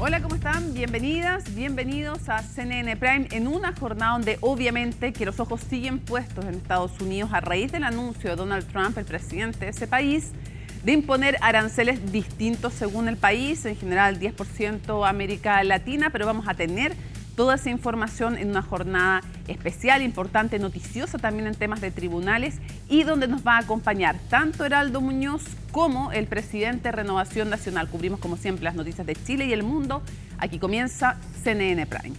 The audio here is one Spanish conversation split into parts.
Hola, ¿cómo están? Bienvenidas, bienvenidos a CNN Prime en una jornada donde obviamente que los ojos siguen puestos en Estados Unidos a raíz del anuncio de Donald Trump, el presidente de ese país, de imponer aranceles distintos según el país, en general 10% América Latina, pero vamos a tener toda esa información en una jornada especial, importante, noticiosa también en temas de tribunales y donde nos va a acompañar tanto Heraldo Muñoz como el presidente de Renovación Nacional. Cubrimos como siempre las noticias de Chile y el mundo. Aquí comienza CNN Prime.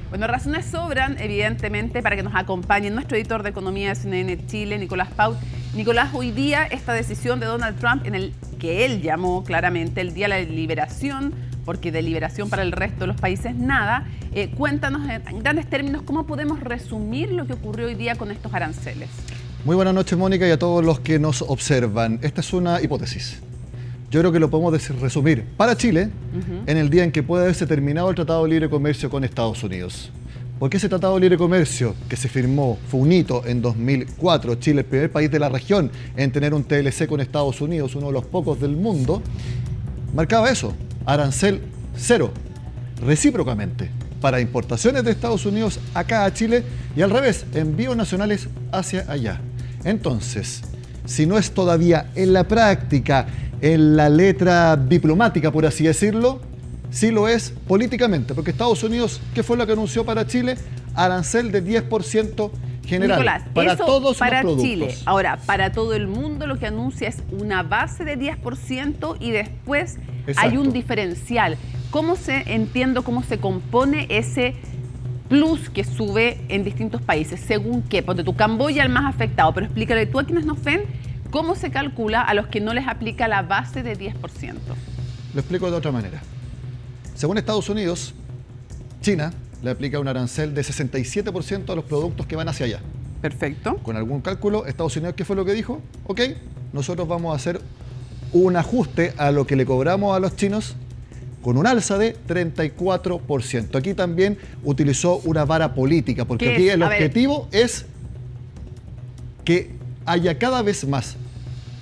Bueno, razones sobran, evidentemente, para que nos acompañe nuestro editor de Economía de CNN Chile, Nicolás Paut. Nicolás, hoy día esta decisión de Donald Trump, en el que él llamó claramente el Día de la Liberación, porque de liberación para el resto de los países nada, cuéntanos en grandes términos cómo podemos resumir lo que ocurrió hoy día con estos aranceles. Muy buenas noches, Mónica, y a todos los que nos observan. Esta es una hipótesis. Yo creo que lo podemos resumir para Chile en el día en que puede haberse terminado el Tratado de Libre Comercio con Estados Unidos. Porque ese Tratado de Libre Comercio que se firmó fue un hito en 2004, Chile, el primer país de la región en tener un TLC con Estados Unidos, uno de los pocos del mundo, marcaba eso, arancel cero, recíprocamente, para importaciones de Estados Unidos acá a Chile y al revés, envíos nacionales hacia allá. Entonces, si no es todavía en la práctica, en la letra diplomática, por así decirlo, sí lo es políticamente, porque Estados Unidos, ¿qué fue lo que anunció para Chile? Arancel de 10% general, Nicolás, para eso todos para los productos. Chile. Ahora, para todo el mundo lo que anuncia es una base de 10% y después hay un diferencial. Entiendo cómo se compone ese plus que sube en distintos países? ¿Según qué? Porque tu Camboya es el más afectado, pero explícale tú a quienes nos ven cómo se calcula a los que no les aplica la base de 10%. Lo explico de otra manera. Según Estados Unidos, China le aplica un arancel de 67% a los productos que van hacia allá. Perfecto. Con algún cálculo, Estados Unidos, ¿qué fue lo que dijo? Ok, nosotros vamos a hacer un ajuste a lo que le cobramos a los chinos con un alza de 34%. Aquí también utilizó una vara política, porque aquí el objetivo es que haya cada vez más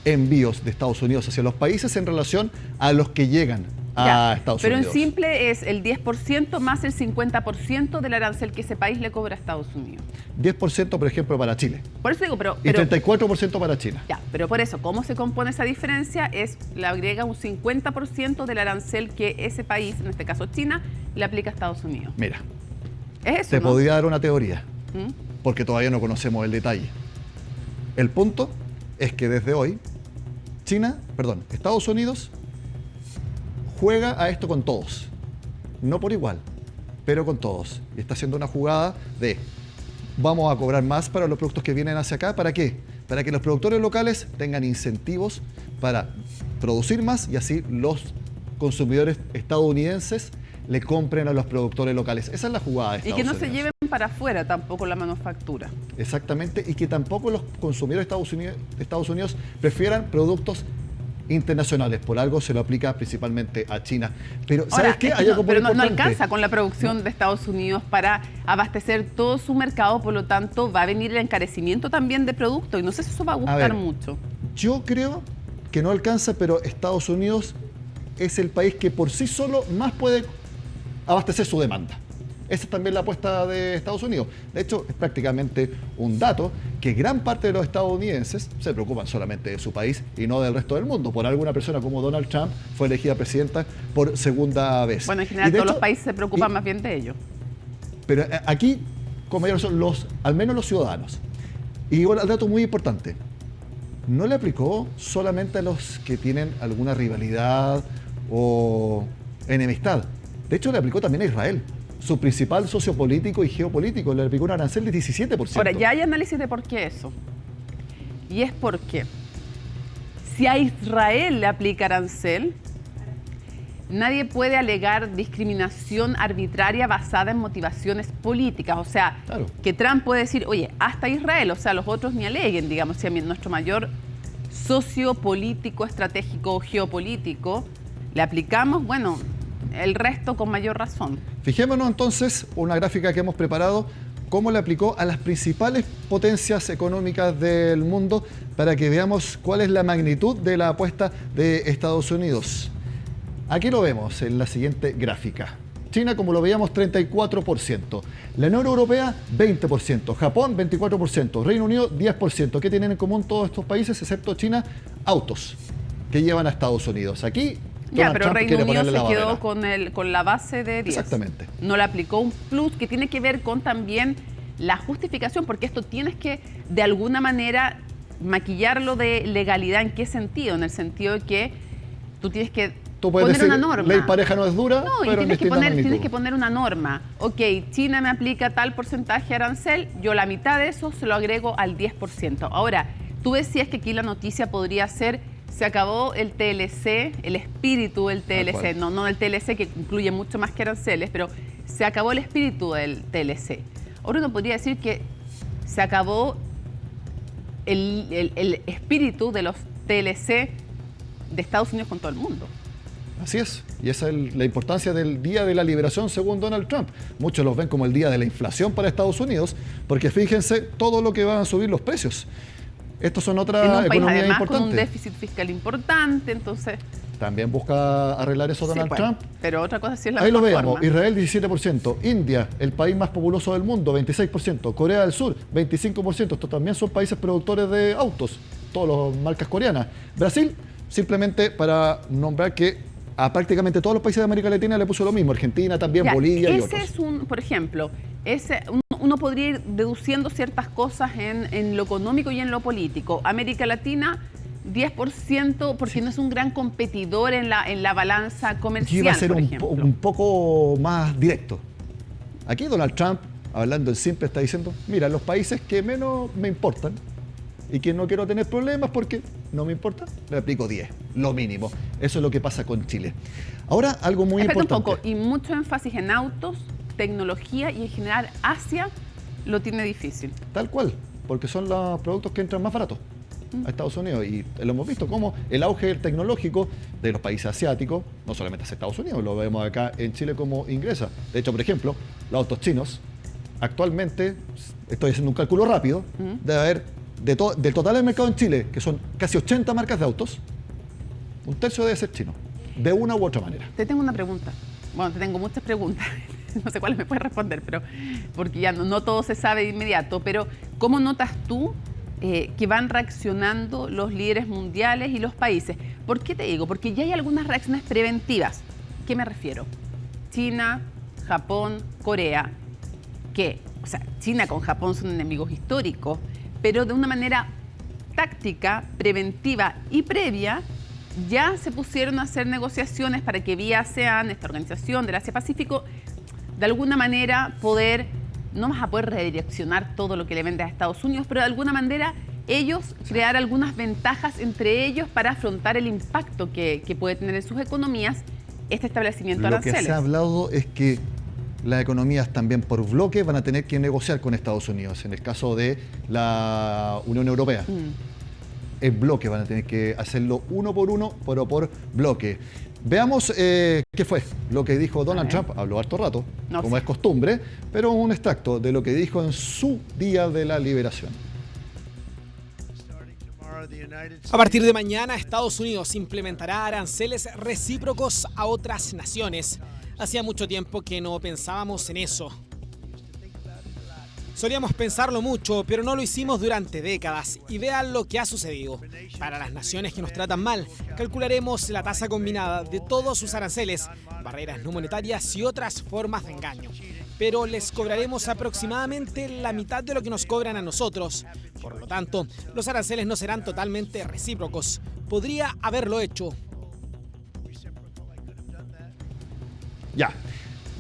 envíos de Estados Unidos hacia los países en relación a los que llegan a Estados Unidos. Pero en simple es el 10% más el 50% del arancel que ese país le cobra a Estados Unidos. 10%, por ejemplo, para Chile. Por eso digo, y 34% para China. Ya, pero por eso, ¿cómo se compone esa diferencia? Le agrega un 50% del arancel que ese país, en este caso China, le aplica a Estados Unidos. Mira, es eso, te ¿no? podría dar una teoría, porque todavía no conocemos el detalle. El punto es que desde hoy, Estados Unidos juega a esto con todos. No por igual, pero con todos. Y está haciendo una jugada de vamos a cobrar más para los productos que vienen hacia acá. ¿Para qué? Para que los productores locales tengan incentivos para producir más y así los consumidores estadounidenses le compren a los productores locales. Esa es la jugada de Estados Unidos. Y que no se lleven para afuera tampoco la manufactura. Exactamente, y que tampoco los consumidores de Estados Unidos prefieran productos internacionales. Por algo se lo aplica principalmente a China. Pero, ¿sabes qué? Pero no alcanza con la producción de Estados Unidos para abastecer todo su mercado, por lo tanto va a venir el encarecimiento también de productos y no sé si eso va a gustar mucho. Yo creo que no alcanza, pero Estados Unidos es el país que por sí solo más puede abastecer su demanda. Esa es también la apuesta de Estados Unidos. De hecho, es prácticamente un dato que gran parte de los estadounidenses se preocupan solamente de su país y no del resto del mundo. Por alguna persona como Donald Trump fue elegida presidenta por segunda vez. Bueno, en general todos los países se preocupan más bien de ello. Pero aquí, con mayor razón, al menos los ciudadanos. Y igual, el dato muy importante, no le aplicó solamente a los que tienen alguna rivalidad o enemistad. De hecho, le aplicó también a Israel, su principal socio político y geopolítico. Le aplicó un arancel de 17%. Ahora, ya hay análisis de por qué eso. Y es porque si a Israel le aplica arancel, nadie puede alegar discriminación arbitraria basada en motivaciones políticas. O sea, claro, que Trump puede decir, oye, hasta Israel, o sea, los otros ni aleguen, digamos, si a nuestro mayor socio político, estratégico, geopolítico, le aplicamos, bueno, el resto con mayor razón. Fijémonos entonces una gráfica que hemos preparado cómo le aplicó a las principales potencias económicas del mundo para que veamos cuál es la magnitud de la apuesta de Estados Unidos. Aquí lo vemos en la siguiente gráfica. China, como lo veíamos, 34%. La Unión Europea, 20%. Japón, 24%. Reino Unido, 10%. ¿Qué tienen en común todos estos países, excepto China? Autos, que llevan a Estados Unidos. Aquí, ya, pero Trump Reino Unido se quedó con la base de 10. Exactamente. No le aplicó un plus que tiene que ver con también la justificación, porque esto tienes que, de alguna manera, maquillarlo de legalidad. ¿En qué sentido? En el sentido de que tú tienes que poner una norma. Ley pareja no es dura, no, pero y tienes que poner una norma. Ok, China me aplica tal porcentaje de arancel, yo la mitad de eso se lo agrego al 10%. Ahora, tú decías que aquí la noticia podría ser: se acabó el TLC, el espíritu del TLC, no el TLC, que incluye mucho más que aranceles, pero se acabó el espíritu del TLC. Ahora uno podría decir que se acabó el espíritu de los TLC de Estados Unidos con todo el mundo. Así es, y esa es la importancia del Día de la Liberación según Donald Trump. Muchos los ven como el día de la inflación para Estados Unidos, porque fíjense todo lo que van a subir los precios. Estos son otra en un país, economía además, importante. con un déficit fiscal importante, entonces... También busca arreglar eso Donald Trump. Pero otra cosa sí es la Ahí lo veamos, forma. Israel 17%, India, el país más populoso del mundo, 26%, Corea del Sur, 25%. Estos también son países productores de autos, todas las marcas coreanas. Brasil, simplemente para nombrar que a prácticamente todos los países de América Latina le puso lo mismo, Argentina también, ya, Bolivia y otros. Ese es por ejemplo, uno podría ir deduciendo ciertas cosas en lo económico y en lo político. América Latina, 10%, porque sí, no es un gran competidor en la balanza comercial. Iba a ser un poco más directo. Aquí Donald Trump, hablando en simple, está diciendo: mira, los países que menos me importan y que no quiero tener problemas porque no me importa, le aplico 10, lo mínimo. Eso es lo que pasa con Chile. Ahora, algo muy importante. Un poco, y mucho énfasis en autos, tecnología, y en general Asia lo tiene difícil. Tal cual, porque son los productos que entran más baratos a Estados Unidos, y lo hemos visto como el auge tecnológico de los países asiáticos, no solamente hacia Estados Unidos, lo vemos acá en Chile como ingresa. De hecho, por ejemplo, los autos chinos, actualmente, estoy haciendo un cálculo rápido, debe haber del total del mercado en Chile, que son casi 80 marcas de autos, un tercio debe ser chino, de una u otra manera. Te tengo una pregunta. Bueno, te tengo muchas preguntas. No sé cuáles me puedes responder, pero porque ya no todo se sabe de inmediato. Pero ¿cómo notas tú que van reaccionando los líderes mundiales y los países? ¿Por qué te digo? Porque ya hay algunas reacciones preventivas. ¿Qué me refiero? China, Japón, Corea, que, o sea, China con Japón son enemigos históricos, pero de una manera táctica, preventiva y previa, ya se pusieron a hacer negociaciones para que vía ASEAN, esta organización del Asia-Pacífico, de alguna manera no vas a poder redireccionar todo lo que le vende a Estados Unidos, pero de alguna manera ellos crear algunas ventajas entre ellos para afrontar el impacto que puede tener en sus economías este establecimiento de aranceles. Lo que se ha hablado es que las economías también por bloque van a tener que negociar con Estados Unidos. En el caso de la Unión Europea, en bloque van a tener que hacerlo uno por uno, pero por bloque. Veamos qué fue lo que dijo Donald Trump. Habló harto rato, como es costumbre, pero un extracto de lo que dijo en su Día de la Liberación. A partir de mañana, Estados Unidos implementará aranceles recíprocos a otras naciones. Hacía mucho tiempo que no pensábamos en eso. Solíamos pensarlo mucho, pero no lo hicimos durante décadas. Y vean lo que ha sucedido. Para las naciones que nos tratan mal, calcularemos la tasa combinada de todos sus aranceles, barreras no monetarias y otras formas de engaño. Pero les cobraremos aproximadamente la mitad de lo que nos cobran a nosotros. Por lo tanto, los aranceles no serán totalmente recíprocos. Podría haberlo hecho. Ya.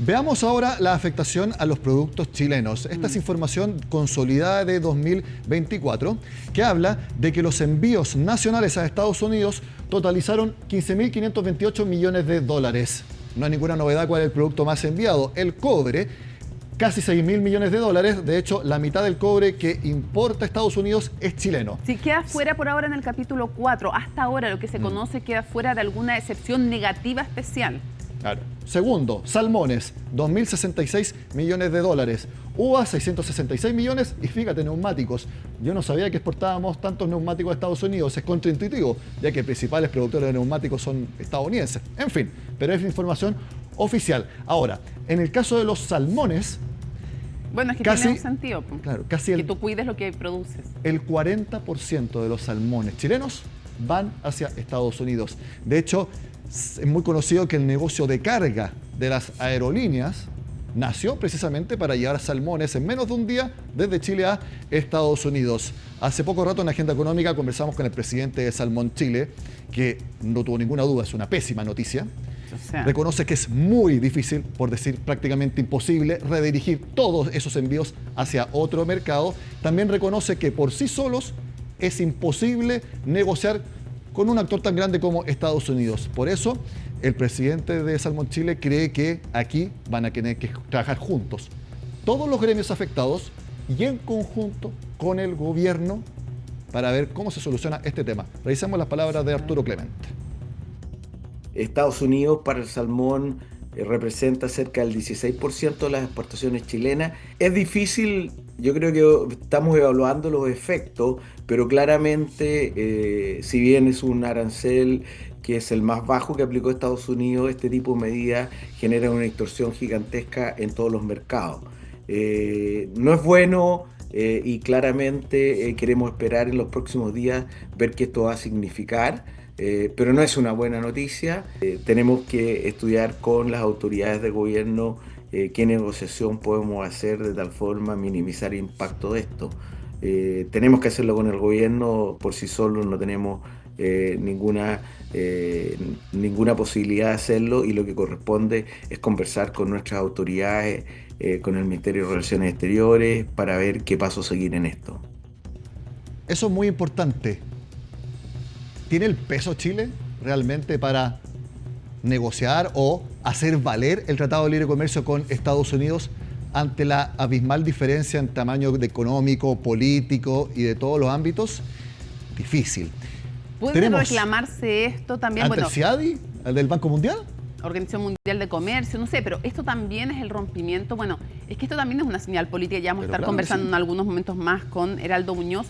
Veamos ahora la afectación a los productos chilenos. Esta es información consolidada de 2024 que habla de que los envíos nacionales a Estados Unidos totalizaron 15.528 millones de dólares. No hay ninguna novedad cuál es el producto más enviado. El cobre, casi 6.000 millones de dólares. De hecho, la mitad del cobre que importa a Estados Unidos es chileno. Si queda fuera por ahora en el capítulo 4, hasta ahora lo que se conoce queda fuera de alguna excepción negativa especial. Claro. Segundo, salmones, 2.066 millones de dólares. Uvas, 666 millones. Y fíjate, neumáticos. Yo no sabía que exportábamos tantos neumáticos a Estados Unidos. Es contraintuitivo, ya que principales productores de neumáticos son estadounidenses. En fin, pero es información oficial. Ahora, en el caso de los salmones... Bueno, es que tiene un sentido. Claro, casi que tú cuides lo que produces. El 40% de los salmones chilenos van hacia Estados Unidos. De hecho, es muy conocido que el negocio de carga de las aerolíneas nació precisamente para llevar salmones en menos de un día desde Chile a Estados Unidos. Hace poco rato en Agenda Económica conversamos con el presidente de Salmón Chile, que no tuvo ninguna duda, es una pésima noticia. Reconoce que es muy difícil, por decir prácticamente imposible, redirigir todos esos envíos hacia otro mercado. También reconoce que por sí solos es imposible negociar con un actor tan grande como Estados Unidos. Por eso, el presidente de Salmón Chile cree que aquí van a tener que trabajar juntos todos los gremios afectados y en conjunto con el gobierno para ver cómo se soluciona este tema. Revisemos las palabras de Arturo Clemente. Estados Unidos para el salmón representa cerca del 16% de las exportaciones chilenas. Es difícil, yo creo que estamos evaluando los efectos, pero claramente, si bien es un arancel que es el más bajo que aplicó Estados Unidos, este tipo de medidas genera una distorsión gigantesca en todos los mercados. No es bueno y claramente queremos esperar en los próximos días ver qué esto va a significar. Pero no es una buena noticia. Tenemos que estudiar con las autoridades de gobierno qué negociación podemos hacer de tal forma minimizar el impacto de esto. Tenemos que hacerlo con el gobierno, por sí solo no tenemos ninguna posibilidad de hacerlo, y lo que corresponde es conversar con nuestras autoridades, con el Ministerio de Relaciones Exteriores, para ver qué paso seguir en esto. Eso es muy importante. ¿Tiene el peso Chile realmente para negociar o hacer valer el Tratado de Libre Comercio con Estados Unidos ante la abismal diferencia en tamaño económico, político y de todos los ámbitos? Difícil. ¿Puede reclamarse esto también? ¿Ante el CIADI, el del Banco Mundial? Organización Mundial de Comercio, no sé, pero esto también es el rompimiento. Bueno, es que esto también es una señal política. Ya vamos a estar conversando en algunos momentos más con Heraldo Muñoz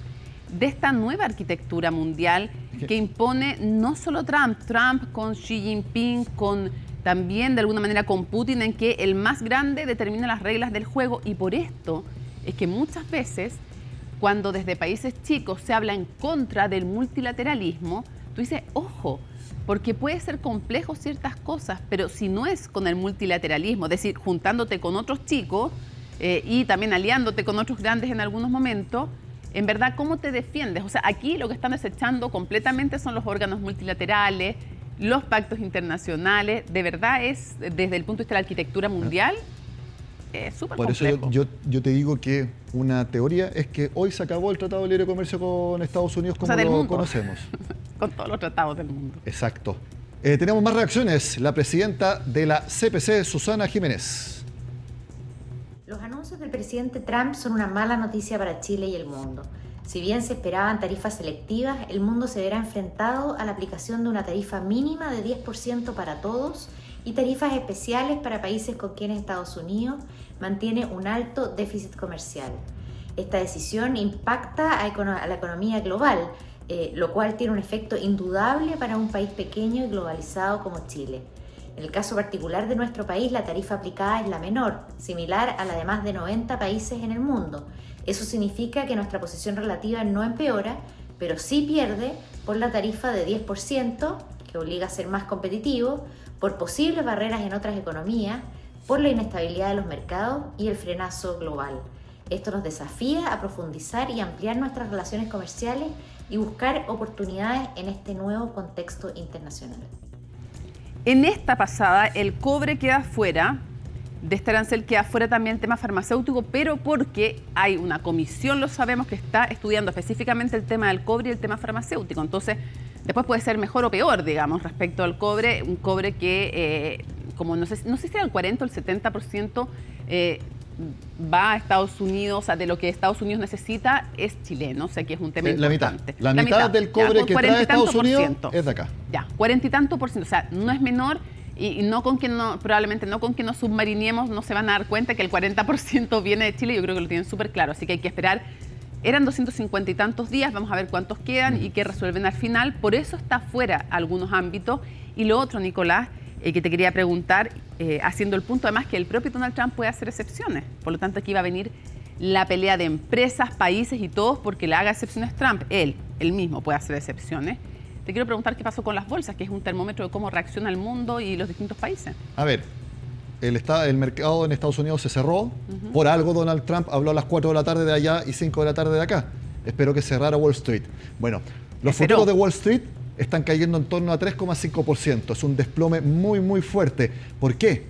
de esta nueva arquitectura mundial que impone no solo Trump con Xi Jinping, con también de alguna manera con Putin, en que el más grande determina las reglas del juego. Y por esto es que muchas veces, cuando desde países chicos se habla en contra del multilateralismo, tú dices, ojo, porque puede ser complejo ciertas cosas, pero si no es con el multilateralismo, es decir, juntándote con otros chicos y también aliándote con otros grandes en algunos momentos, en verdad, ¿cómo te defiendes? O sea, aquí lo que están desechando completamente son los órganos multilaterales, los pactos internacionales. De verdad es, desde el punto de vista de la arquitectura mundial, súper complejo. Por eso yo te digo que una teoría es que hoy se acabó el Tratado de Libre Comercio con Estados Unidos como lo conocemos. Con todos los tratados del mundo. Exacto. Tenemos más reacciones. La presidenta de la CPC, Susana Jiménez. Los anuncios del presidente Trump son una mala noticia para Chile y el mundo. Si bien se esperaban tarifas selectivas, el mundo se verá enfrentado a la aplicación de una tarifa mínima de 10% para todos y tarifas especiales para países con quienes Estados Unidos mantiene un alto déficit comercial. Esta decisión impacta a la economía global, lo cual tiene un efecto indudable para un país pequeño y globalizado como Chile. En el caso particular de nuestro país, la tarifa aplicada es la menor, similar a la de más de 90 países en el mundo. Eso significa que nuestra posición relativa no empeora, pero sí pierde por la tarifa de 10%, que obliga a ser más competitivo, por posibles barreras en otras economías, por la inestabilidad de los mercados y el frenazo global. Esto nos desafía a profundizar y ampliar nuestras relaciones comerciales y buscar oportunidades en este nuevo contexto internacional. En esta pasada, el cobre queda fuera, de este arancel queda fuera también el tema farmacéutico, pero porque hay una comisión, lo sabemos, que está estudiando específicamente el tema del cobre y el tema farmacéutico. Entonces, después puede ser mejor o peor, digamos, respecto al cobre. Un cobre que, como no sé si era el 40 o el 70%, va a Estados Unidos, o sea, de lo que Estados Unidos necesita es chileno, o sea, que es un tema importante. La mitad del cobre que trae Estados Unidos es de acá. Ya, 40 y tanto %, o sea, no es menor. Y no con que no, probablemente no con que nos submarinemos, no se van a dar cuenta que el 40% viene de Chile. Yo creo que lo tienen súper claro, así que hay que esperar. Eran 250 y tantos días, vamos a ver cuántos quedan y qué resuelven al final. Por eso está fuera algunos ámbitos. Y lo otro, Nicolás, que te quería preguntar, haciendo el punto además que el propio Donald Trump puede hacer excepciones. Por lo tanto, aquí va a venir la pelea de empresas, países y todos, porque le haga excepciones Trump. Él mismo puede hacer excepciones. Te quiero preguntar qué pasó con las bolsas, que es un termómetro de cómo reacciona el mundo y los distintos países. A ver, el mercado en Estados Unidos se cerró. Por algo Donald Trump habló a las 4 de la tarde de allá y 5 de la tarde de acá. Esperó que cerrara Wall Street. Bueno, los futuros de Wall Street están cayendo en torno a 3,5%. Es un desplome muy, muy fuerte. ¿Por qué?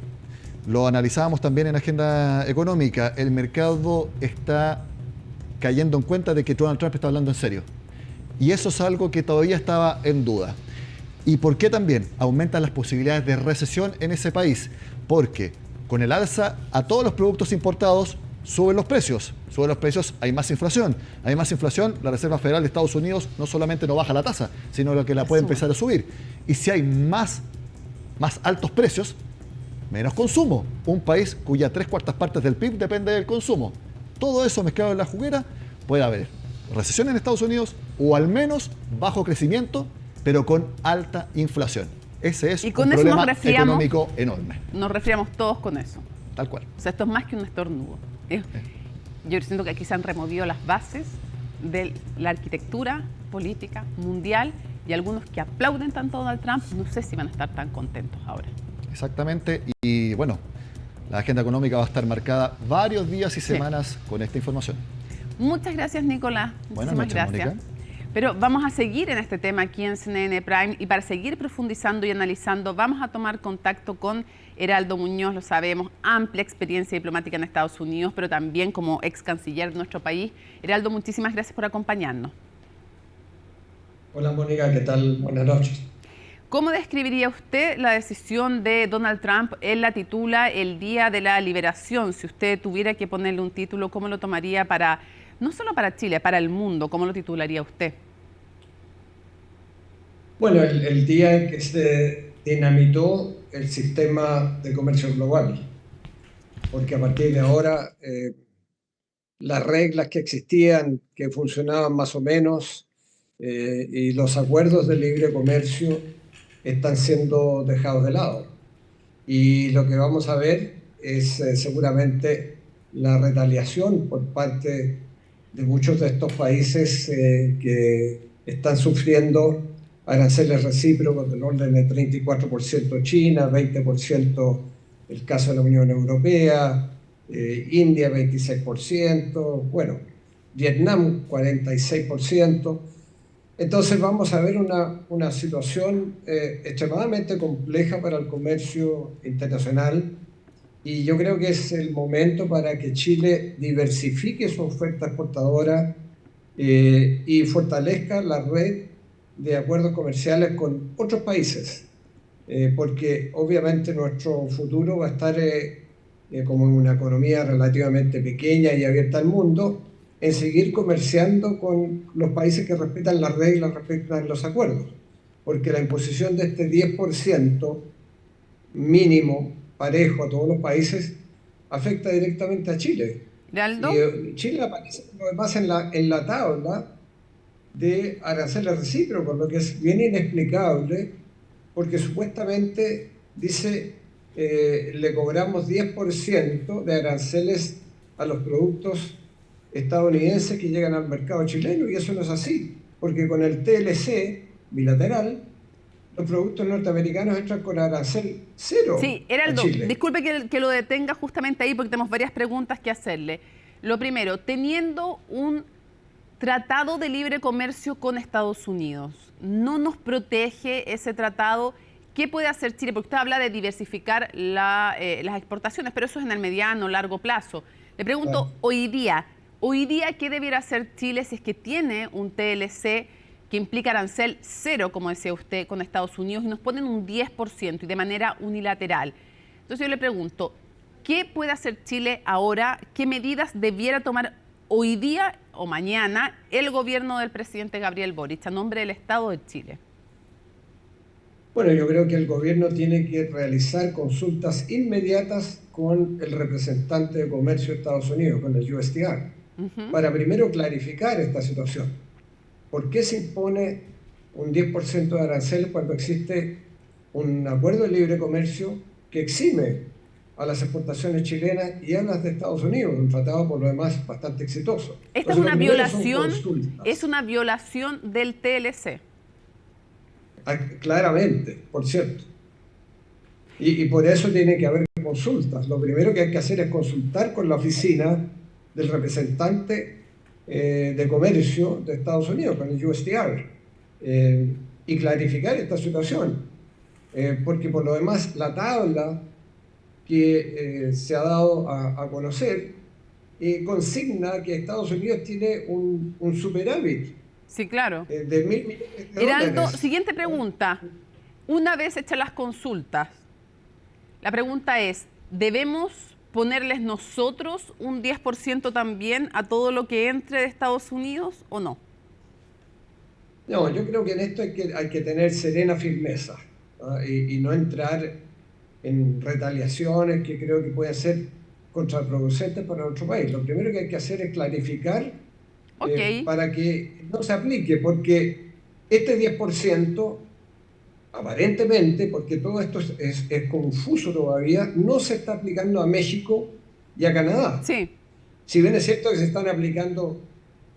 Lo analizábamos también en Agenda Económica. El mercado está cayendo en cuenta de que Donald Trump está hablando en serio. Y eso es algo que todavía estaba en duda. ¿Y por qué también? Aumentan las posibilidades de recesión en ese país. Porque con el alza a todos los productos importados suben los precios. Suben los precios, hay más inflación. Hay más inflación, la Reserva Federal de Estados Unidos no solamente no baja la tasa, sino que la puede empezar a subir. Y si hay más altos precios, menos consumo. Un país cuya 3/4 partes del PIB depende del consumo. Todo eso mezclado en la juguera, puede haber recesión en Estados Unidos o al menos bajo crecimiento, pero con alta inflación. Ese es un problema económico enorme. Nos resfriamos todos con eso. Tal cual. O sea, esto es más que un estornudo. Yo siento que aquí se han removido las bases de la arquitectura política mundial y algunos que aplauden tanto a Donald Trump, no sé si van a estar tan contentos ahora. Exactamente. Y bueno, la agenda económica va a estar marcada varios días y semanas con esta información. Muchas gracias, Nicolás. Buenas noches, gracias. Mónica. Pero vamos a seguir en este tema aquí en CNN Prime y para seguir profundizando y analizando vamos a tomar contacto con Heraldo Muñoz, lo sabemos, amplia experiencia diplomática en Estados Unidos, pero también como ex canciller de nuestro país. Heraldo, muchísimas gracias por acompañarnos. Hola Mónica, ¿qué tal? Buenas noches. ¿Cómo describiría usted la decisión de Donald Trump? Él la titula el Día de la Liberación. Si usted tuviera que ponerle un título, ¿cómo lo tomaría para, no solo para Chile, para el mundo? ¿Cómo lo titularía usted? Bueno, el día en que se dinamitó el sistema de comercio global, porque a partir de ahora las reglas que existían, que funcionaban más o menos, y los acuerdos de libre comercio están siendo dejados de lado. Y lo que vamos a ver es seguramente la retaliación por parte de muchos de estos países que están sufriendo aranceles recíprocos del orden de 34% China, 20% el caso de la Unión Europea, India 26%, bueno, Vietnam 46%. Entonces vamos a ver una situación extremadamente compleja para el comercio internacional y yo creo que es el momento para que Chile diversifique su oferta exportadora y fortalezca la red de acuerdos comerciales con otros países, porque obviamente nuestro futuro va a estar como una economía relativamente pequeña y abierta al mundo, en seguir comerciando con los países que respetan las reglas, respetan los acuerdos, porque la imposición de este 10% mínimo parejo a todos los países afecta directamente a Chile. ¿Heraldo? Y Chile aparece además en la tabla de aranceles recíprocos, lo que es bien inexplicable, porque supuestamente dice le cobramos 10% de aranceles a los productos estadounidenses que llegan al mercado chileno, y eso no es así, porque con el TLC bilateral los productos norteamericanos entran con arancel cero. Sí, Heraldo, disculpe que lo detenga justamente ahí porque tenemos varias preguntas que hacerle. Lo primero, teniendo un tratado de libre comercio con Estados Unidos, ¿no nos protege ese tratado? ¿Qué puede hacer Chile? Porque usted habla de diversificar las exportaciones, pero eso es en el mediano, largo plazo. Le pregunto, hoy día, ¿qué debiera hacer Chile si es que tiene un TLC que implica arancel cero, como decía usted, con Estados Unidos, y nos ponen un 10% y de manera unilateral? Entonces yo le pregunto, ¿qué puede hacer Chile ahora? ¿Qué medidas debiera tomar hoy día o mañana el gobierno del presidente Gabriel Boric a nombre del Estado de Chile? Bueno, yo creo que el gobierno tiene que realizar consultas inmediatas con el representante de comercio de Estados Unidos, con el USTR, para primero clarificar esta situación. ¿Por qué se impone un 10% de aranceles cuando existe un acuerdo de libre comercio que exime a las exportaciones chilenas y a las de Estados Unidos, un tratado por lo demás bastante exitoso? Esta Entonces, es una violación del TLC. Claramente, por cierto. Y por eso tiene que haber consultas. Lo primero que hay que hacer es consultar con la oficina del representante de comercio de Estados Unidos, con el USTR, y clarificar esta situación. Porque por lo demás la tabla que se ha dado a conocer consigna que Estados Unidos tiene un superávit. Sí, claro. De 1.000 millones de Heraldo, dólares. siguiente pregunta. Una vez hechas las consultas, la pregunta es, ¿debemos ponerles nosotros un 10% también a todo lo que entre de Estados Unidos o no? No, yo creo que en esto hay que tener serena firmeza, ¿no? Y no entrar en retaliaciones que creo que pueden ser contraproducentes para nuestro país. Lo primero que hay que hacer es clarificar para que no se aplique, porque este 10%, aparentemente, porque todo esto es confuso todavía, no se está aplicando a México y a Canadá. Sí. Si bien es cierto que se están aplicando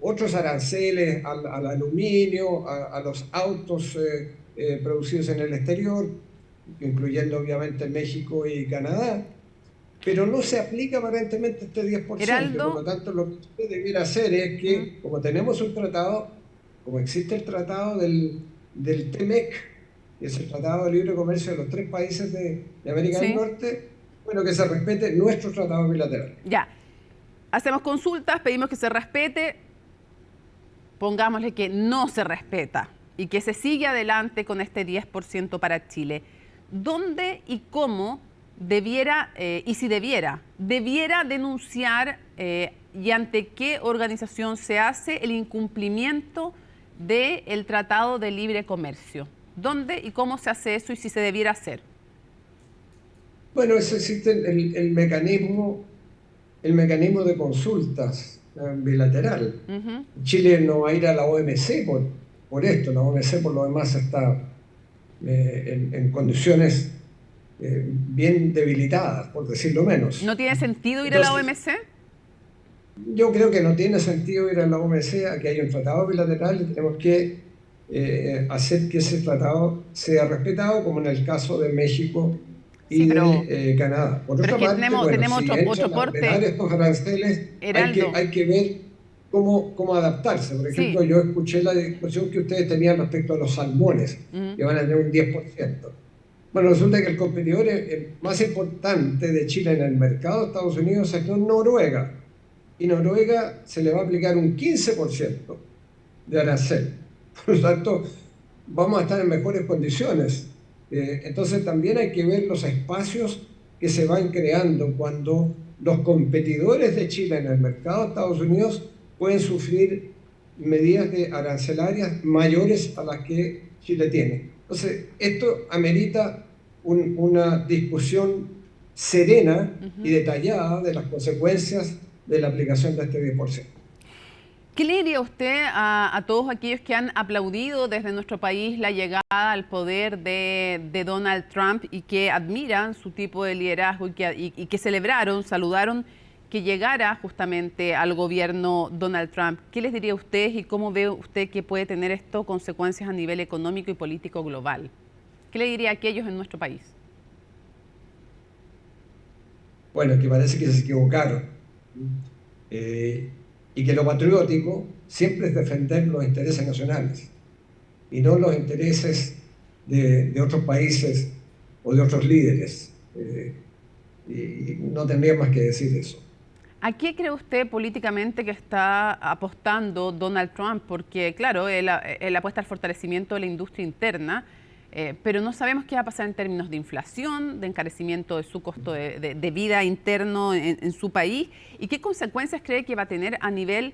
otros aranceles al aluminio, a los autos producidos en el exterior, incluyendo obviamente México y Canadá, pero no se aplica aparentemente este 10%. Heraldo. Por lo tanto, lo que usted debiera hacer es que, como tenemos un tratado, como existe el tratado del TEMEC, que es el Tratado de Libre Comercio de los 3 países de América del Norte, bueno, que se respete nuestro tratado bilateral. Ya. Hacemos consultas, pedimos que se respete, pongámosle que no se respeta y que se sigue adelante con este 10% para Chile. ¿Dónde y cómo debiera, y si debiera denunciar y ante qué organización se hace el incumplimiento del Tratado de Libre Comercio? ¿Dónde y cómo se hace eso y si se debiera hacer? Bueno, eso existe el mecanismo de consultas bilateral. Chile no va a ir a la OMC por esto. La OMC por lo demás está en condiciones bien debilitadas, por decirlo menos. ¿No tiene sentido ir a la OMC? Yo creo que no tiene sentido ir a la OMC. Aquí hay un tratado bilateral y tenemos que hacer que ese tratado sea respetado, como en el caso de México y de Canadá. Por otra parte, tenemos otro corte. Estos aranceles, hay que ver cómo adaptarse. Por ejemplo, yo escuché la discusión que ustedes tenían respecto a los salmones, que van a tener un 10%. Bueno, resulta que el competidor más importante de Chile en el mercado de Estados Unidos es Noruega. Y Noruega se le va a aplicar un 15% de arancel. Por lo tanto, vamos a estar en mejores condiciones. Entonces también hay que ver los espacios que se van creando cuando los competidores de Chile en el mercado de Estados Unidos pueden sufrir medidas arancelarias mayores a las que Chile tiene. Entonces, esto amerita una discusión serena y detallada de las consecuencias de la aplicación de este 10%. ¿Qué le diría usted a todos aquellos que han aplaudido desde nuestro país la llegada al poder de Donald Trump y que admiran su tipo de liderazgo y que saludaron que llegara justamente al gobierno Donald Trump? ¿Qué les diría a ustedes y cómo ve usted que puede tener esto consecuencias a nivel económico y político global? ¿Qué le diría a aquellos en nuestro país? Bueno, que parece que se equivocaron. Y que lo patriótico siempre es defender los intereses nacionales y no los intereses de otros países o de otros líderes. Y no tendría más que decir eso. ¿A qué cree usted políticamente que está apostando Donald Trump? Porque, claro, él apuesta al fortalecimiento de la industria interna, pero no sabemos qué va a pasar en términos de inflación, de encarecimiento de su costo de vida interno en su país, y qué consecuencias cree que va a tener a nivel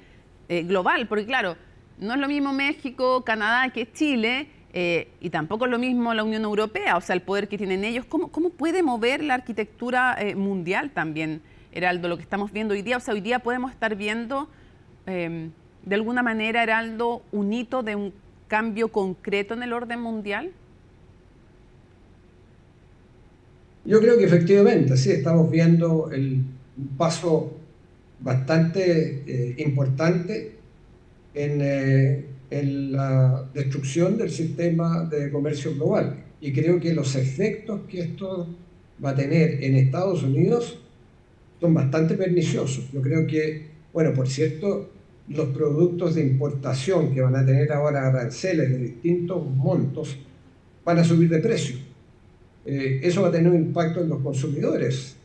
global, porque claro, no es lo mismo México, Canadá que Chile, y tampoco es lo mismo la Unión Europea, o sea, el poder que tienen ellos. ¿Cómo puede mover la arquitectura mundial también, Heraldo, lo que estamos viendo hoy día? O sea, hoy día podemos estar viendo, de alguna manera, Heraldo, un hito de un cambio concreto en el orden mundial. Yo creo que efectivamente, sí, estamos viendo un paso bastante importante en la destrucción del sistema de comercio global. Y creo que los efectos que esto va a tener en Estados Unidos son bastante perniciosos. Yo creo que, bueno, por cierto, los productos de importación que van a tener ahora aranceles de distintos montos van a subir de precio. Eso va a tener un impacto en los consumidores.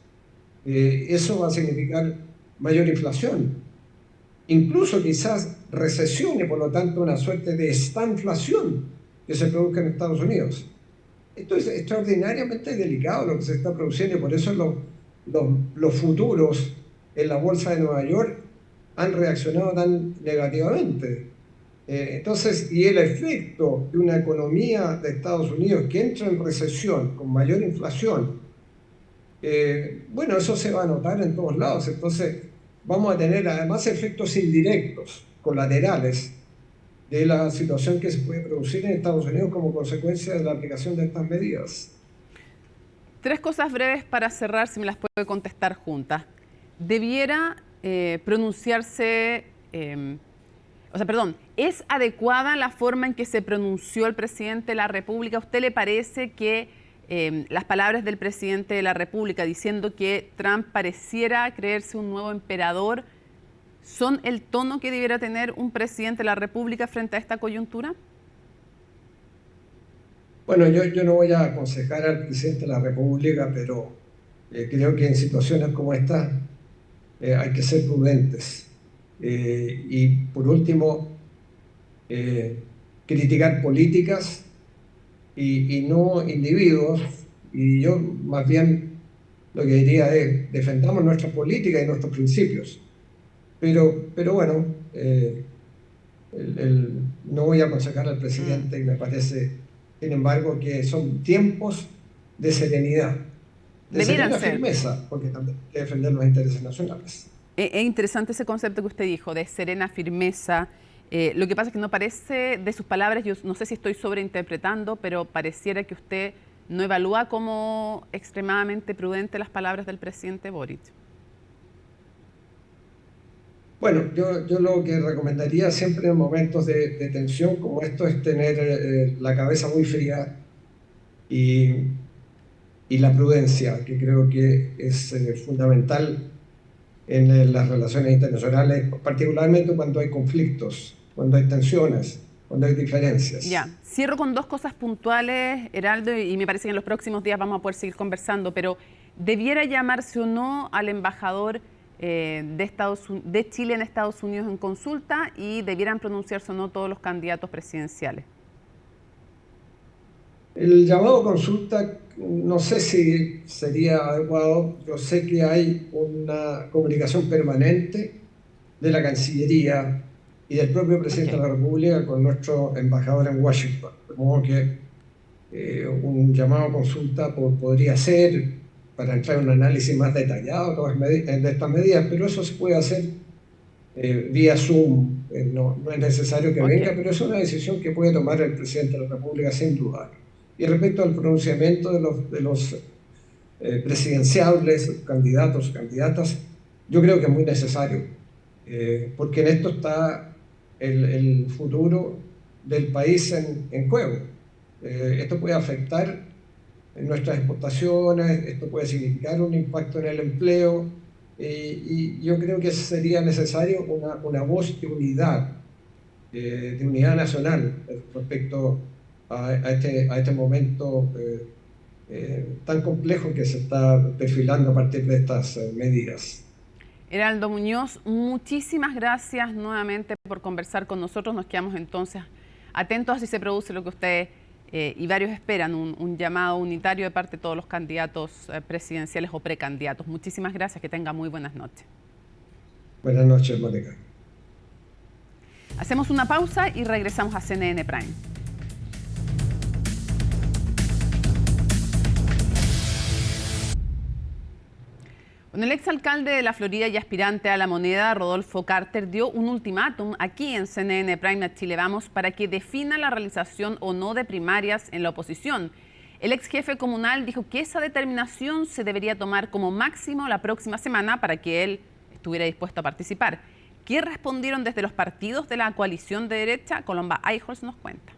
Eso va a significar mayor inflación. Incluso quizás recesión y por lo tanto una suerte de estanflación que se produzca en Estados Unidos. Esto es extraordinariamente delicado lo que se está produciendo y por eso los futuros en la bolsa de Nueva York han reaccionado tan negativamente. Entonces, y el efecto de una economía de Estados Unidos que entra en recesión con mayor inflación, bueno, eso se va a notar en todos lados. Entonces, vamos a tener además efectos indirectos, colaterales, de la situación que se puede producir en Estados Unidos como consecuencia de la aplicación de estas medidas. 3 cosas breves para cerrar, si me las puede contestar juntas. ¿Debiera pronunciarse, ¿es adecuada la forma en que se pronunció el presidente de la República? ¿A usted le parece que las palabras del presidente de la República diciendo que Trump pareciera creerse un nuevo emperador son el tono que debiera tener un presidente de la República frente a esta coyuntura? Bueno, yo no voy a aconsejar al presidente de la República, pero creo que en situaciones como esta hay que ser prudentes. Y por último, criticar políticas y no individuos. Y yo más bien lo que diría es defendamos nuestras políticas y nuestros principios. Pero bueno, no voy a aconsejar al presidente y me parece, sin embargo, que son tiempos de serenidad, de serena firmeza, porque también hay que defender los intereses nacionales. Es interesante ese concepto que usted dijo, de serena firmeza. Lo que pasa es que no parece, de sus palabras, yo no sé si estoy sobreinterpretando, pero pareciera que usted no evalúa como extremadamente prudente las palabras del presidente Boric. Bueno, yo lo que recomendaría siempre en momentos de tensión como esto es tener la cabeza muy fría y la prudencia, que creo que es fundamental en las relaciones internacionales, particularmente cuando hay conflictos, cuando hay tensiones, cuando hay diferencias. Ya, cierro con 2 cosas puntuales, Heraldo, y me parece que en los próximos días vamos a poder seguir conversando, pero ¿debiera llamarse o no al embajador de Chile en Estados Unidos en consulta y debieran pronunciarse o no todos los candidatos presidenciales? El llamado a consulta no sé si sería adecuado. Yo sé que hay una comunicación permanente de la Cancillería y del propio presidente de la República con nuestro embajador en Washington. De modo que un llamado a consulta podría ser para entrar en un análisis más detallado de estas medidas, pero eso se puede hacer vía Zoom. No es necesario que venga, pero es una decisión que puede tomar el presidente de la República sin duda. Y respecto al pronunciamiento de los presidenciables, candidatos, candidatas, yo creo que es muy necesario, porque en esto está el futuro del país en juego. Esto puede afectar en nuestras exportaciones, esto puede significar un impacto en el empleo, y yo creo que sería necesario una voz de unidad nacional respecto a este momento tan complejo que se está perfilando a partir de estas medidas. Heraldo Muñoz, muchísimas gracias nuevamente por conversar con nosotros. Nos quedamos entonces atentos a si se produce lo que usted y varios esperan, un llamado unitario de parte de todos los candidatos presidenciales o precandidatos. Muchísimas gracias, que tenga muy buenas noches. Buenas noches, Mónica. Hacemos una pausa y regresamos a CNN Prime. Bueno, el exalcalde de la Florida y aspirante a la moneda, Rodolfo Carter, dio un ultimátum aquí en CNN Prime a Chile Vamos para que defina la realización o no de primarias en la oposición. El ex jefe comunal dijo que esa determinación se debería tomar como máximo la próxima semana para que él estuviera dispuesto a participar. ¿Qué respondieron desde los partidos de la coalición de derecha? Colomba Eichholz nos cuenta.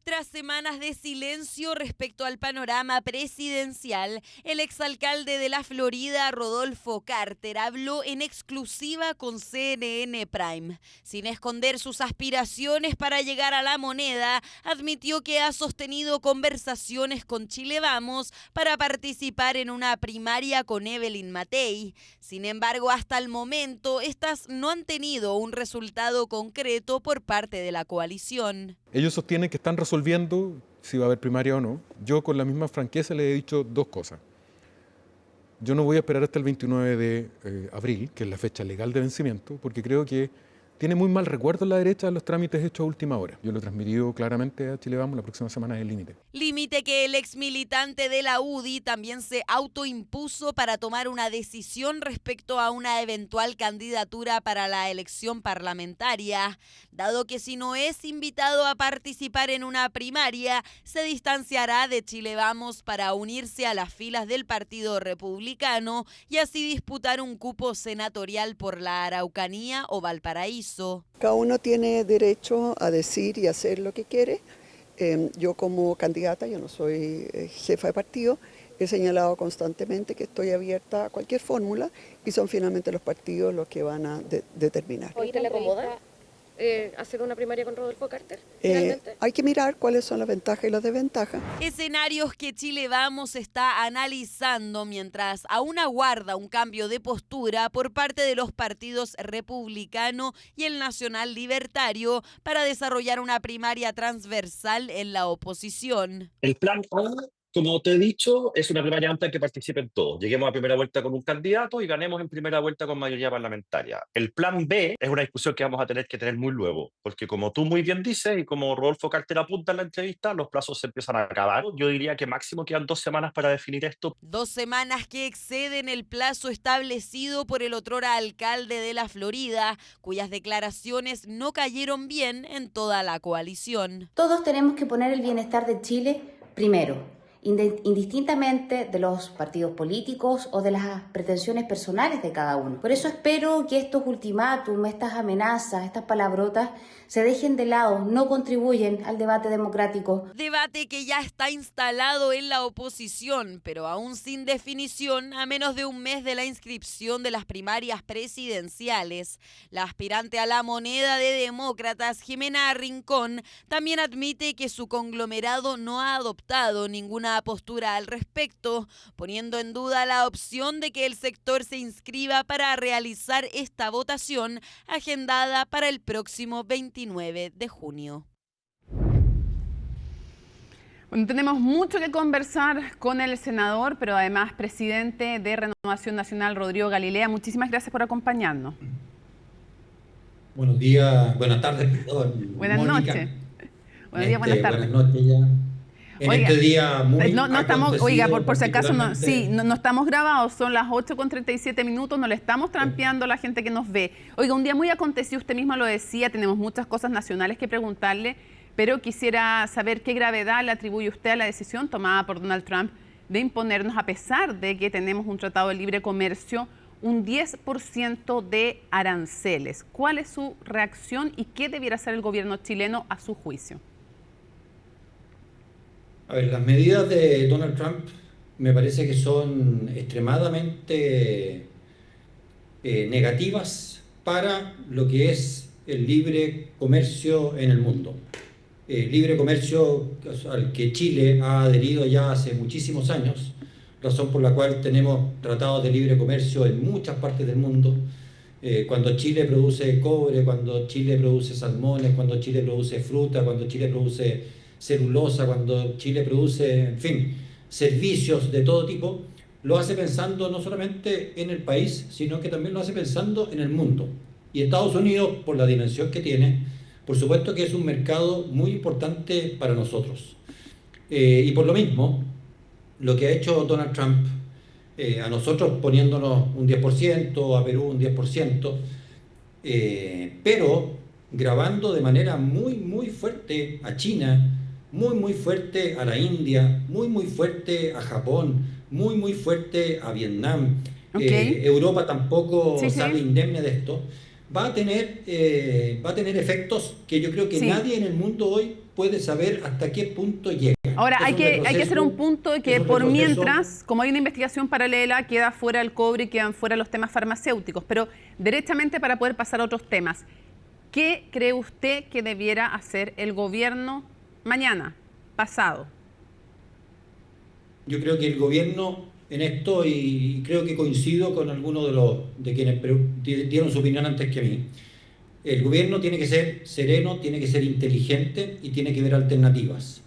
Tras semanas de silencio respecto al panorama presidencial, el exalcalde de la Florida, Rodolfo Carter, habló en exclusiva con CNN Prime. Sin esconder sus aspiraciones para llegar a la moneda, admitió que ha sostenido conversaciones con Chile Vamos para participar en una primaria con Evelyn Matei. Sin embargo, hasta el momento, estas no han tenido un resultado concreto por parte de la coalición. Ellos sostienen que están resolviendo si va a haber primaria o no. Yo con la misma franqueza les he dicho dos cosas. Yo no voy a esperar hasta el 29 de abril, que es la fecha legal de vencimiento, porque creo que tiene muy mal recuerdo la derecha de los trámites hechos a última hora. Yo lo he transmitido claramente a Chile Vamos, la próxima semana es el límite. Límite que el ex militante de la UDI también se autoimpuso para tomar una decisión respecto a una eventual candidatura para la elección parlamentaria, dado que si no es invitado a participar en una primaria, se distanciará de Chile Vamos para unirse a las filas del Partido Republicano y así disputar un cupo senatorial por la Araucanía o Valparaíso. Cada uno tiene derecho a decir y hacer lo que quiere. Yo como candidata, yo no soy jefa de partido, he señalado constantemente que estoy abierta a cualquier fórmula y son finalmente los partidos los que van a determinar. ¿Hoy te le acomoda hacer una primaria con Rodolfo Carter? Hay que mirar cuáles son las ventajas y las desventajas. Escenarios que Chile Vamos está analizando mientras aún aguarda un cambio de postura por parte de los partidos republicano y el Nacional Libertario para desarrollar una primaria transversal en la oposición. El plan A, como te he dicho, es una primaria amplia en que participen todos. Lleguemos a primera vuelta con un candidato y ganemos en primera vuelta con mayoría parlamentaria. El plan B es una discusión que vamos a tener que tener muy luego, porque como tú muy bien dices y como Rodolfo Carter apunta en la entrevista, los plazos se empiezan a acabar. Yo diría que máximo quedan 2 semanas para definir esto. 2 semanas que exceden el plazo establecido por el otrora alcalde de la Florida, cuyas declaraciones no cayeron bien en toda la coalición. Todos tenemos que poner el bienestar de Chile primero, indistintamente de los partidos políticos o de las pretensiones personales de cada uno. Por eso espero que estos ultimátums, estas amenazas, estas palabrotas se dejen de lado, no contribuyen al debate democrático. Debate que ya está instalado en la oposición, pero aún sin definición a menos de un mes de la inscripción de las primarias presidenciales. La aspirante a la moneda de Demócratas, Jimena Rincón, también admite que su conglomerado no ha adoptado ninguna postura al respecto, poniendo en duda la opción de que el sector se inscriba para realizar esta votación agendada para el próximo 29 de junio. Bueno, tenemos mucho que conversar con el senador, pero además presidente de Renovación Nacional, Rodrigo Galilea. Muchísimas gracias por acompañarnos. Buenos días, buenas tardes, perdón. Buenas noches. Buenos días, buenas tardes. Buenas noches ya. Oiga, este día muy no estamos, oiga, por si acaso, no estamos grabados, son las 8:37 minutos, no le estamos trampeando a la gente que nos ve. Oiga, un día muy acontecido, usted misma lo decía, tenemos muchas cosas nacionales que preguntarle, pero quisiera saber qué gravedad le atribuye usted a la decisión tomada por Donald Trump de imponernos, a pesar de que tenemos un tratado de libre comercio, un 10% de aranceles. ¿Cuál es su reacción y qué debiera hacer el gobierno chileno a su juicio? A ver, las medidas de Donald Trump me parece que son extremadamente negativas para lo que es el libre comercio en el mundo. Libre comercio al que Chile ha adherido ya hace muchísimos años, razón por la cual tenemos tratados de libre comercio en muchas partes del mundo. Cuando Chile produce cobre, cuando Chile produce salmones, cuando Chile produce fruta, cuando Chile produce celulosa, cuando Chile produce, en fin, servicios de todo tipo, lo hace pensando no solamente en el país, sino que también lo hace pensando en el mundo. Y Estados Unidos, por la dimensión que tiene, por supuesto que es un mercado muy importante para nosotros. Y por lo mismo, lo que ha hecho Donald Trump a nosotros poniéndonos un 10%, a Perú un 10%, pero gravando de manera muy, muy fuerte a China, muy, muy fuerte a la India, muy, muy fuerte a Japón, muy, muy fuerte a Vietnam. Europa tampoco sale indemne de esto. Va a tener efectos que yo creo que nadie en el mundo hoy puede saber hasta qué punto llega. Ahora, hay que hacer un punto de que por mientras, como hay una investigación paralela, queda fuera el cobre y quedan fuera los temas farmacéuticos. Pero derechamente, para poder pasar a otros temas, ¿qué cree usted que debiera hacer el gobierno mañana, pasado? Yo creo que el gobierno en esto, y creo que coincido con algunos de quienes dieron su opinión antes que a mí, el gobierno tiene que ser sereno, tiene que ser inteligente y tiene que ver alternativas.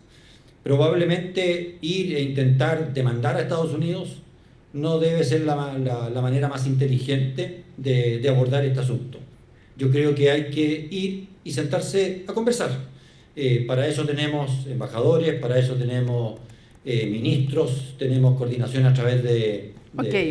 Probablemente ir e intentar demandar a Estados Unidos no debe ser la manera más inteligente de abordar este asunto. Yo creo que hay que ir y sentarse a conversar. Para eso tenemos embajadores, para eso tenemos ministros, tenemos coordinación a través de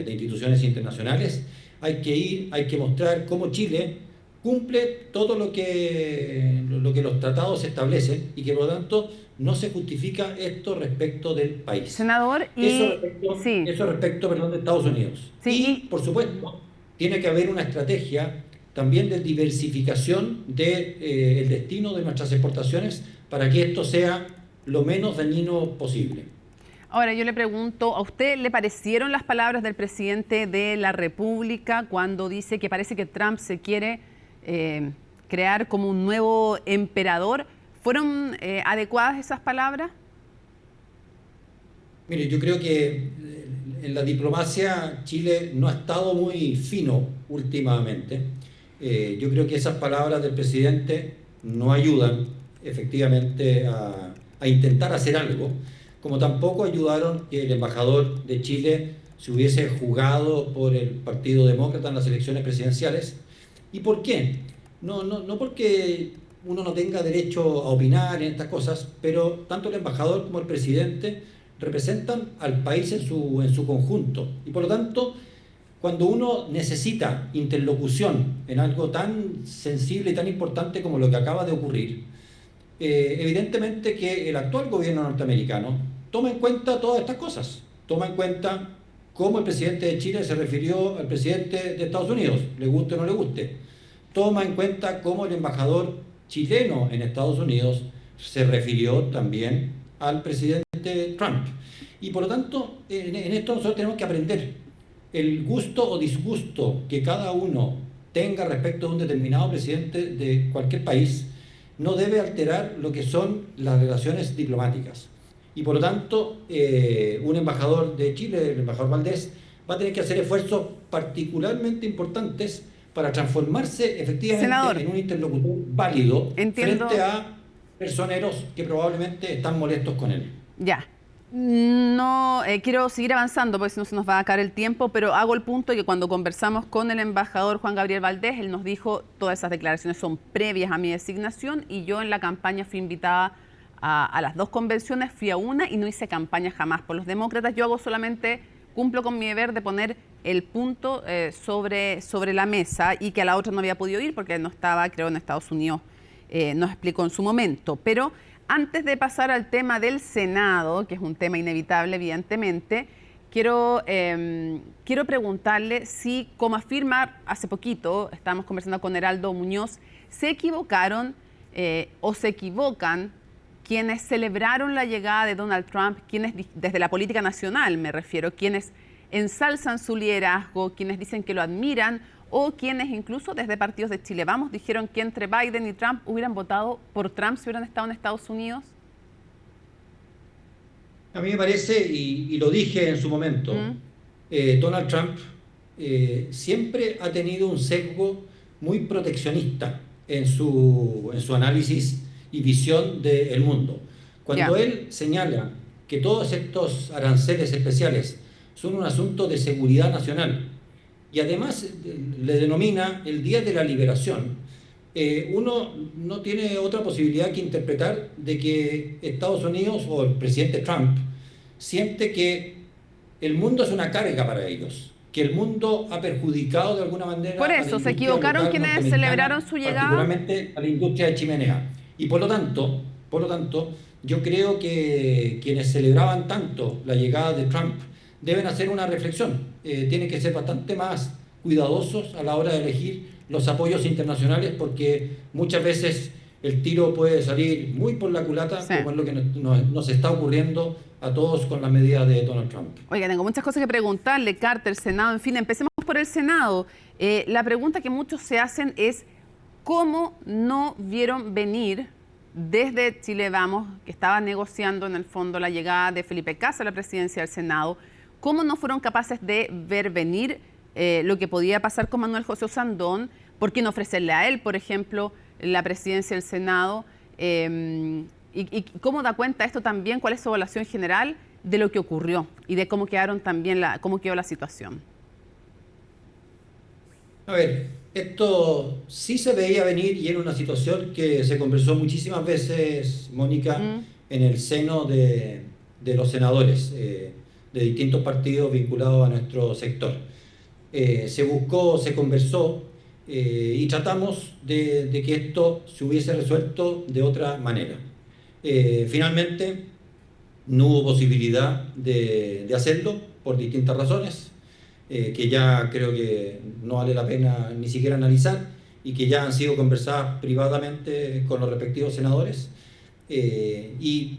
instituciones internacionales. Hay que ir, hay que mostrar cómo Chile cumple todo lo que los tratados establecen y que por lo tanto no se justifica esto respecto del país. Senador, eso respecto de Estados Unidos. Sí. Y por supuesto tiene que haber una estrategia también de diversificación del destino de nuestras exportaciones para que esto sea lo menos dañino posible. Ahora yo le pregunto, ¿a usted le parecieron las palabras del presidente de la República cuando dice que parece que Trump se quiere crear como un nuevo emperador? ¿Fueron adecuadas esas palabras? Mire, yo creo que en la diplomacia Chile no ha estado muy fino últimamente. Yo creo que esas palabras del presidente no ayudan efectivamente a intentar hacer algo, como tampoco ayudaron que el embajador de Chile se hubiese jugado por el Partido Demócrata en las elecciones presidenciales. ¿Y por qué? No porque uno no tenga derecho a opinar en estas cosas, pero tanto el embajador como el presidente representan al país en su conjunto. Y por lo tanto, cuando uno necesita interlocución en algo tan sensible y tan importante como lo que acaba de ocurrir, evidentemente que el actual gobierno norteamericano toma en cuenta todas estas cosas. Toma en cuenta cómo el presidente de Chile se refirió al presidente de Estados Unidos, le guste o no le guste. Toma en cuenta cómo el embajador chileno en Estados Unidos se refirió también al presidente Trump. Y por lo tanto, en esto nosotros tenemos que aprender. El gusto o disgusto que cada uno tenga respecto a un determinado presidente de cualquier país no debe alterar lo que son las relaciones diplomáticas. Y por lo tanto, un embajador de Chile, el embajador Valdés, va a tener que hacer esfuerzos particularmente importantes para transformarse efectivamente Senador, en un interlocutor válido entiendo, frente a personeros que probablemente están molestos con él. Ya. No quiero seguir avanzando porque si no se nos va a acabar el tiempo, pero hago el punto de que cuando conversamos con el embajador Juan Gabriel Valdés, él nos dijo todas esas declaraciones son previas a mi designación y yo en la campaña fui invitada a las dos convenciones, fui a una y no hice campaña jamás por los demócratas. Yo cumplo con mi deber de poner el punto sobre la mesa y que a la otra no había podido ir porque no estaba, creo, en Estados Unidos, nos explicó en su momento. Pero antes de pasar al tema del Senado, que es un tema inevitable, evidentemente, quiero preguntarle si, como afirma hace poquito, estábamos conversando con Heraldo Muñoz, se equivocaron o se equivocan quienes celebraron la llegada de Donald Trump, quienes desde la política nacional me refiero, quienes ensalzan su liderazgo, quienes dicen que lo admiran o quienes incluso desde partidos de Chile Vamos dijeron que entre Biden y Trump hubieran votado por Trump si hubieran estado en Estados Unidos. A mí me parece, y lo dije en su momento, Donald Trump siempre ha tenido un sesgo muy proteccionista en su análisis y visión del mundo. Cuando él señala que todos estos aranceles especiales son un asunto de seguridad nacional y además le denomina el Día de la Liberación, uno no tiene otra posibilidad que interpretar de que Estados Unidos o el presidente Trump siente que el mundo es una carga para ellos, que el mundo ha perjudicado de alguna manera. Por eso, ¿se equivocaron quienes celebraron su llegada? Particularmente a la industria de chimenea. Y por lo tanto, yo creo que quienes celebraban tanto la llegada de Trump deben hacer una reflexión. Tienen que ser bastante más cuidadosos a la hora de elegir los apoyos internacionales, porque muchas veces el tiro puede salir muy por la culata, sí, como es lo que nos está ocurriendo a todos con las medidas de Donald Trump. Oiga, tengo muchas cosas que preguntarle, Carter, Senado, en fin, empecemos por el Senado. La pregunta que muchos se hacen es, ¿cómo no vieron venir desde Chile Vamos, que estaba negociando en el fondo la llegada de Felipe Kast a la presidencia del Senado? ¿Cómo no fueron capaces de ver venir lo que podía pasar con Manuel José Osandón? ¿Por qué no ofrecerle a él, por ejemplo, la presidencia del Senado? ¿Y cómo da cuenta esto también? ¿Cuál es su evaluación general de lo que ocurrió y de cómo quedaron también cómo quedó la situación? A ver, esto sí se veía venir y era una situación que se conversó muchísimas veces, Mónica, en el seno de los senadores de distintos partidos vinculados a nuestro sector. Se buscó, se conversó y tratamos de que esto se hubiese resuelto de otra manera. Finalmente no hubo posibilidad de hacerlo por distintas razones, que ya creo que no vale la pena ni siquiera analizar y que ya han sido conversadas privadamente con los respectivos senadores, y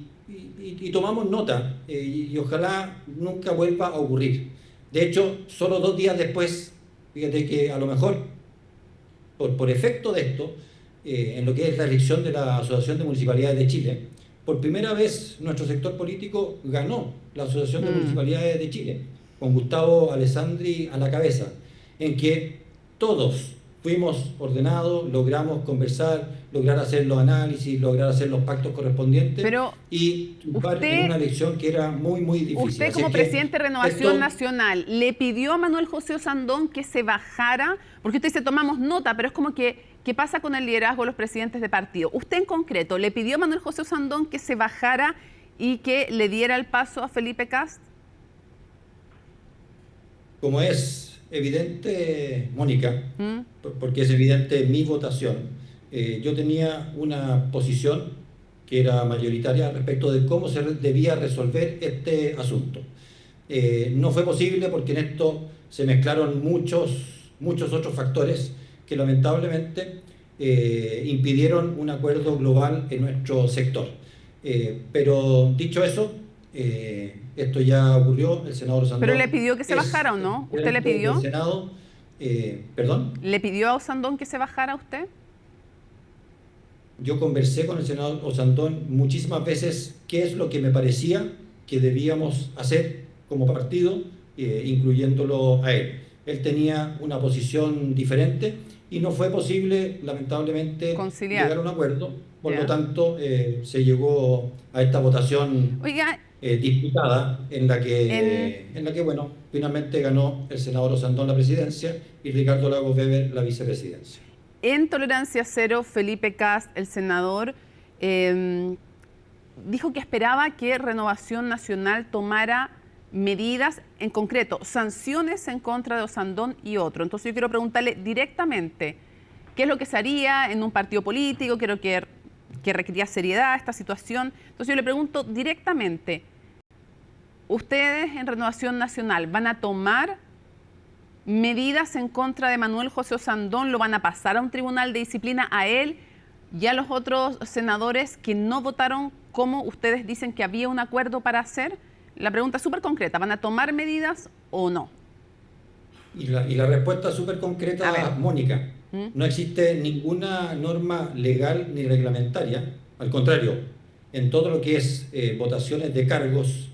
tomamos nota, y ojalá nunca vuelva a ocurrir. De hecho, solo 2 días después, fíjate que a lo mejor por efecto de esto, en lo que es la elección de la Asociación de Municipalidades de Chile, por primera vez nuestro sector político ganó la Asociación de Municipalidades de Chile, con Gustavo Alessandri a la cabeza, en que todos fuimos ordenados, logramos conversar, lograr hacer los análisis, lograr hacer los pactos correspondientes. Pero y en una elección que era muy, muy difícil. Usted, como presidente de Renovación Nacional, ¿le pidió a Manuel José Osandón que se bajara? Porque usted dice, tomamos nota, pero es como que, ¿qué pasa con el liderazgo de los presidentes de partido? Usted en concreto, ¿le pidió a Manuel José Osandón que se bajara y que le diera el paso a Felipe Kast? Como es evidente, Mónica, porque es evidente mi votación, yo tenía una posición que era mayoritaria respecto de cómo se debía resolver este asunto. No fue posible porque en esto se mezclaron muchos otros factores que lamentablemente impidieron un acuerdo global en nuestro sector. Pero dicho eso, esto ya ocurrió, el senador Osandón... ¿Pero le pidió que se bajara o no? ¿Usted le pidió? El Senado, ¿perdón? ¿Le pidió a Osandón que se bajara a usted? Yo conversé con el senador Osandón muchísimas veces qué es lo que me parecía que debíamos hacer como partido, incluyéndolo a él. Él tenía una posición diferente y no fue posible, lamentablemente, conciliar, llegar a un acuerdo. Por lo tanto, se llegó a esta votación disputada en la que, bueno, finalmente ganó el senador Osandón la presidencia y Ricardo Lagos Weber la vicepresidencia. En Tolerancia Cero, Felipe Kast, el senador, dijo que esperaba que Renovación Nacional tomara medidas, en concreto, sanciones en contra de Osandón y otro. Entonces yo quiero preguntarle directamente, ¿qué es lo que se haría en un partido político? Creo que requería seriedad esta situación. Entonces yo le pregunto directamente, ¿ustedes en Renovación Nacional van a tomar medidas en contra de Manuel José Osandón? ¿Lo van a pasar a un tribunal de disciplina a él y a los otros senadores que no votaron como ustedes dicen que había un acuerdo para hacer? La pregunta es súper concreta, ¿van a tomar medidas o no? Y la respuesta es súper concreta, Mónica. No existe ninguna norma legal ni reglamentaria, al contrario, en todo lo que es votaciones de cargos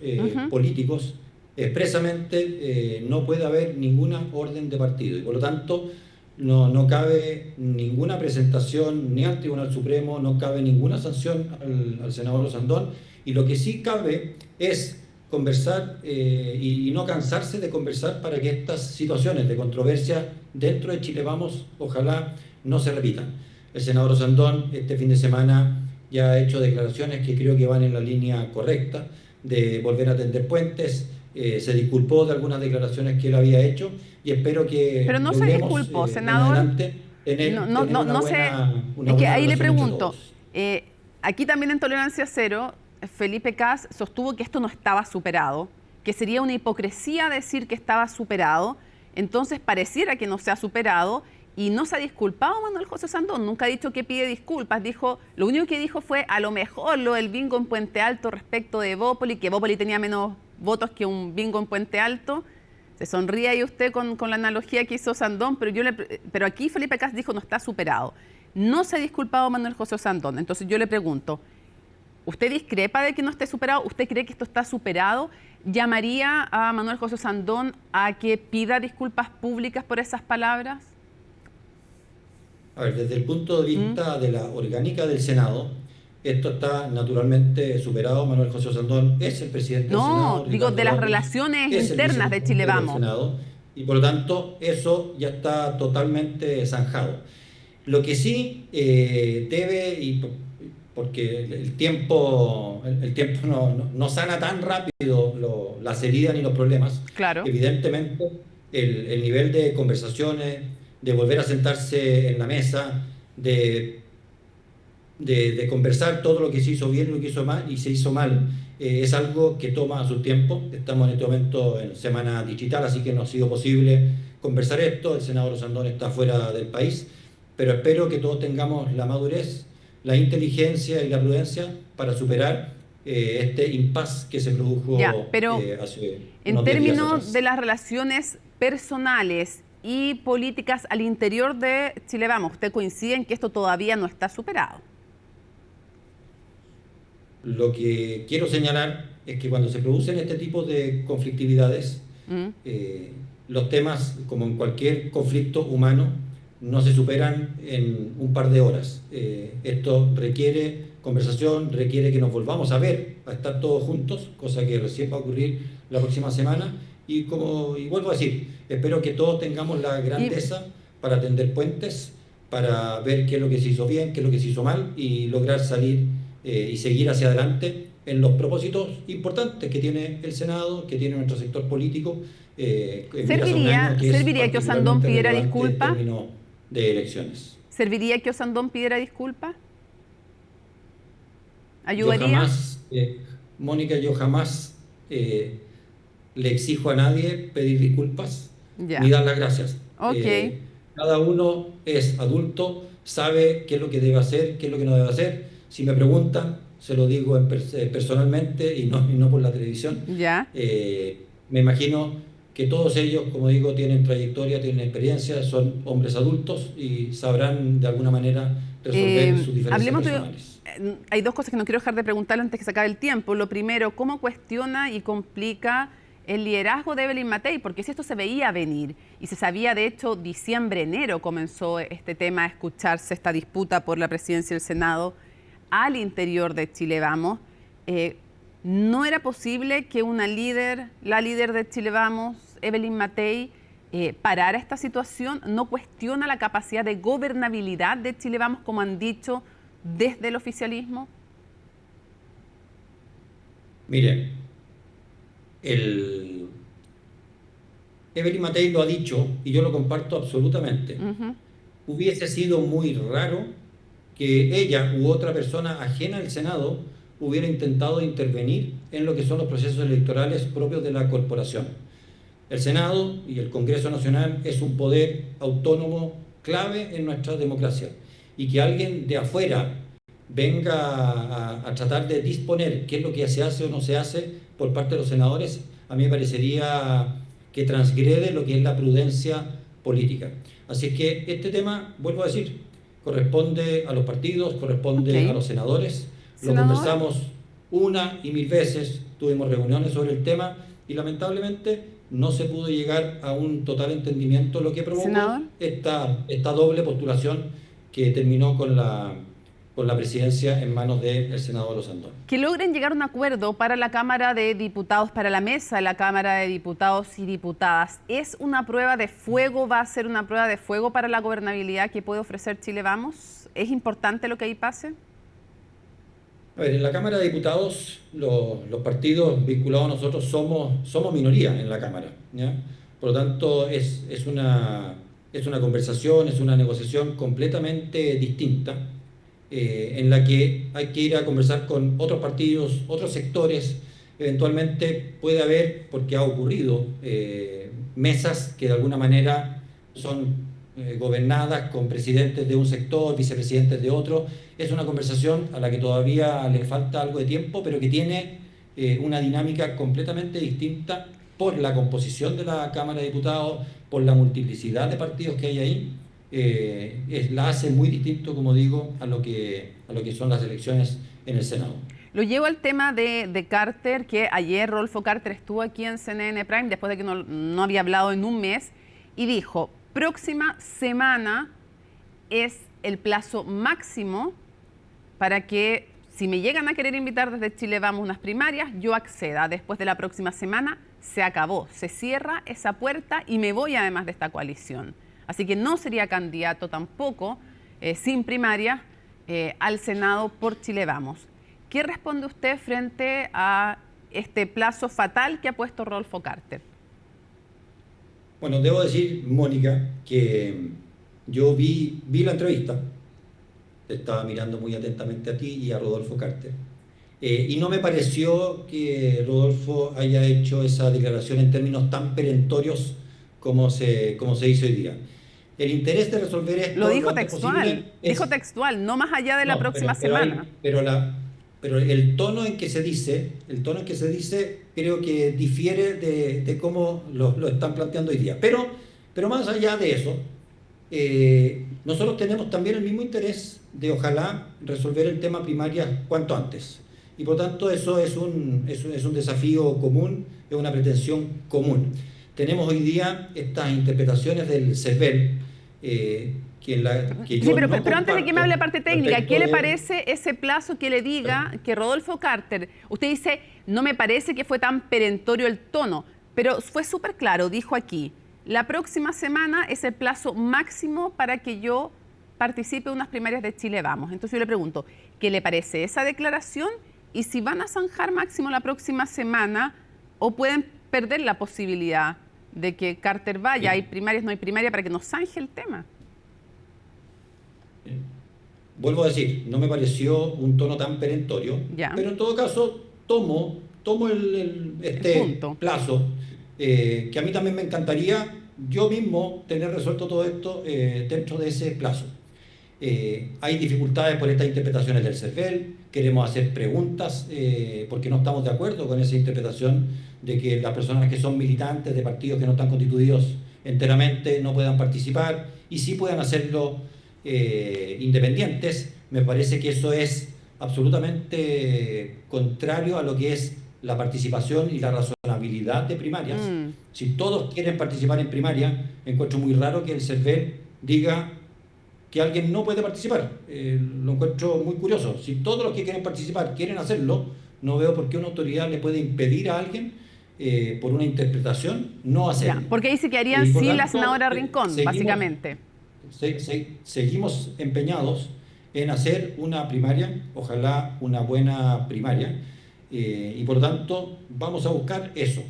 políticos, expresamente no puede haber ninguna orden de partido y por lo tanto no cabe ninguna presentación ni al Tribunal Supremo, no cabe ninguna sanción al senador Osandón, y lo que sí cabe es conversar y no cansarse de conversar para que estas situaciones de controversia dentro de Chile Vamos ojalá no se repitan. El senador Osandón este fin de semana ya ha hecho declaraciones que creo que van en la línea correcta de volver a tender puentes, se disculpó de algunas declaraciones que él había hecho y espero que pero no se disculpó, senador. Es que ahí le pregunto, aquí también en Tolerancia Cero, Felipe Kast sostuvo que esto no estaba superado, que sería una hipocresía decir que estaba superado, entonces pareciera que no se ha superado y no se ha disculpado Manuel José Sandón, nunca ha dicho que pide disculpas, lo único que dijo fue a lo mejor lo del bingo en Puente Alto respecto de Evópoli, que Evópoli tenía menos votos que un bingo en Puente Alto. Se sonríe ahí usted con la analogía que hizo Sandón, pero aquí Felipe Kast dijo no está superado. No se ha disculpado Manuel José Sandón, entonces yo le pregunto, ¿usted discrepa de que no esté superado? ¿Usted cree que esto está superado? ¿Llamaría a Manuel José Sandón a que pida disculpas públicas por esas palabras? A ver, desde el punto de vista de la orgánica del Senado, esto está naturalmente superado. Manuel José Sandón es el presidente del Senado. No, digo de las relaciones internas de Chile Vamos. Y por lo tanto, eso ya está totalmente zanjado. Lo que sí debe, porque el tiempo no sana tan rápido las heridas ni los problemas. Claro. Evidentemente, el nivel de conversaciones, de volver a sentarse en la mesa, de conversar todo lo que se hizo bien y lo que hizo mal, y se hizo mal, es algo que toma su tiempo. Estamos en este momento en semana digital, así que no ha sido posible conversar esto. El senador Sandón está fuera del país, pero espero que todos tengamos la madurez, la inteligencia y la prudencia para superar este impasse que se produjo pero hace en términos de las relaciones personales y políticas al interior de Chile Vamos, ¿usted coincide en que esto todavía no está superado? Lo que quiero señalar es que cuando se producen este tipo de conflictividades, los temas, como en cualquier conflicto humano, no se superan en un par de horas. Esto requiere conversación, requiere que nos volvamos a ver, a estar todos juntos, cosa que recién va a ocurrir la próxima semana. Y vuelvo a decir, espero que todos tengamos la grandeza para tender puentes, para ver qué es lo que se hizo bien, qué es lo que se hizo mal y lograr salir y seguir hacia adelante en los propósitos importantes que tiene el Senado, que tiene nuestro sector político. ¿Serviría que Osandón pidiera disculpas? De elecciones. ¿Serviría que Osandón pidiera disculpas? ¿Ayudaría? Mónica, yo jamás le exijo a nadie pedir disculpas ni dar las gracias. Cada uno es adulto, sabe qué es lo que debe hacer, qué es lo que no debe hacer. Si me preguntan, se lo digo personalmente y no por la televisión. Me imagino que todos ellos, como digo, tienen trayectoria, tienen experiencia, son hombres adultos y sabrán de alguna manera resolver sus diferencias personales. Hay dos cosas que no quiero dejar de preguntarle antes que se acabe el tiempo. Lo primero, ¿cómo cuestiona y complica el liderazgo de Evelyn Matei? Porque si esto se veía venir y se sabía, de hecho, diciembre, enero comenzó este tema a escucharse, esta disputa por la presidencia del Senado al interior de Chile Vamos. ¿No era posible que la líder de Chile Vamos, Evelyn Matei, parara esta situación? ¿No cuestiona la capacidad de gobernabilidad de Chile Vamos, como han dicho desde el oficialismo? Mire, Evelyn Matei lo ha dicho y yo lo comparto absolutamente. Hubiese sido muy raro que ella u otra persona ajena al Senado hubiera intentado intervenir en lo que son los procesos electorales propios de la corporación. El Senado y el Congreso Nacional es un poder autónomo clave en nuestra democracia. Y que alguien de afuera venga a tratar de disponer qué es lo que se hace o no se hace por parte de los senadores, a mí me parecería que transgrede lo que es la prudencia política. Así es que este tema, vuelvo a decir, corresponde a los partidos, corresponde a los senadores. Lo conversamos una y mil veces, tuvimos reuniones sobre el tema y lamentablemente no se pudo llegar a un total entendimiento, lo que provocó esta doble postulación que terminó con la presidencia en manos del senador Osandón. Que logren llegar a un acuerdo para la Cámara de Diputados, para la mesa de la Cámara de Diputados y Diputadas, ¿es una prueba de fuego, va a ser una prueba de fuego para la gobernabilidad que puede ofrecer Chile Vamos? ¿Es importante lo que ahí pase? A ver, en la Cámara de Diputados, los partidos vinculados a nosotros somos minoría en la Cámara, ¿ya? Por lo tanto, es una conversación, es una negociación completamente distinta, en la que hay que ir a conversar con otros partidos, otros sectores. Eventualmente puede haber, porque ha ocurrido, mesas que de alguna manera son gobernadas con presidentes de un sector, vicepresidentes de otro. Es una conversación a la que todavía le falta algo de tiempo, pero que tiene una dinámica completamente distinta por la composición de la Cámara de Diputados, por la multiplicidad de partidos que hay ahí. La hace muy distinto, como digo, a lo que son las elecciones en el Senado. Lo llevo al tema de Carter, que ayer Rodolfo Carter estuvo aquí en CNN Prime, después de que no había hablado en un mes, y dijo: próxima semana es el plazo máximo para que, si me llegan a querer invitar desde Chile Vamos unas primarias, yo acceda. Después de la próxima semana se acabó, se cierra esa puerta y me voy además de esta coalición. Así que no sería candidato tampoco, sin primaria, al Senado por Chile Vamos. ¿Qué responde usted frente a este plazo fatal que ha puesto Rodolfo Carter? Bueno, debo decir, Mónica, que yo vi la entrevista, te estaba mirando muy atentamente a ti y a Rodolfo Carter, y no me pareció que Rodolfo haya hecho esa declaración en términos tan perentorios como se hizo hoy día. El interés de resolver esto... Lo dijo textual, dijo textual, no más allá de la próxima semana. Pero el tono en que se dice, creo que difiere de cómo lo están planteando hoy día. Pero más allá de eso, nosotros tenemos también el mismo interés de ojalá resolver el tema primaria cuanto antes. Y por tanto eso es un desafío común, es una pretensión común. Tenemos hoy día estas interpretaciones del CERVEL, pero antes de que me hable parte técnica, ¿qué le parece ese plazo que le diga que Rodolfo Carter, usted dice, no me parece que fue tan perentorio el tono, pero fue súper claro, dijo aquí, la próxima semana es el plazo máximo para que yo participe en unas primarias de Chile Vamos? Entonces yo le pregunto, ¿qué le parece esa declaración? Y si van a zanjar máximo la próxima semana, o pueden perder la posibilidad de que Carter vaya, hay primarias, no hay primaria, para que nos zanje el tema. Vuelvo a decir, no me pareció un tono tan perentorio, pero en todo caso tomo este plazo, que a mí también me encantaría yo mismo tener resuelto todo esto dentro de ese plazo. Hay dificultades por estas interpretaciones del CERVEL, queremos hacer preguntas porque no estamos de acuerdo con esa interpretación de que las personas que son militantes de partidos que no están constituidos enteramente no puedan participar y sí puedan hacerlo independientes. Me parece que eso es absolutamente contrario a lo que es la participación y la razonabilidad de primarias. Si todos quieren participar en primaria, encuentro muy raro que el CERVEL diga que alguien no puede participar. Lo encuentro muy curioso. Si todos los que quieren participar quieren hacerlo, no veo por qué una autoridad le puede impedir a alguien, por una interpretación, no hacerlo. Porque ahí se quedarían sin la senadora Rincón, básicamente. Seguimos empeñados en hacer una primaria, ojalá una buena primaria, y por lo tanto vamos a buscar eso.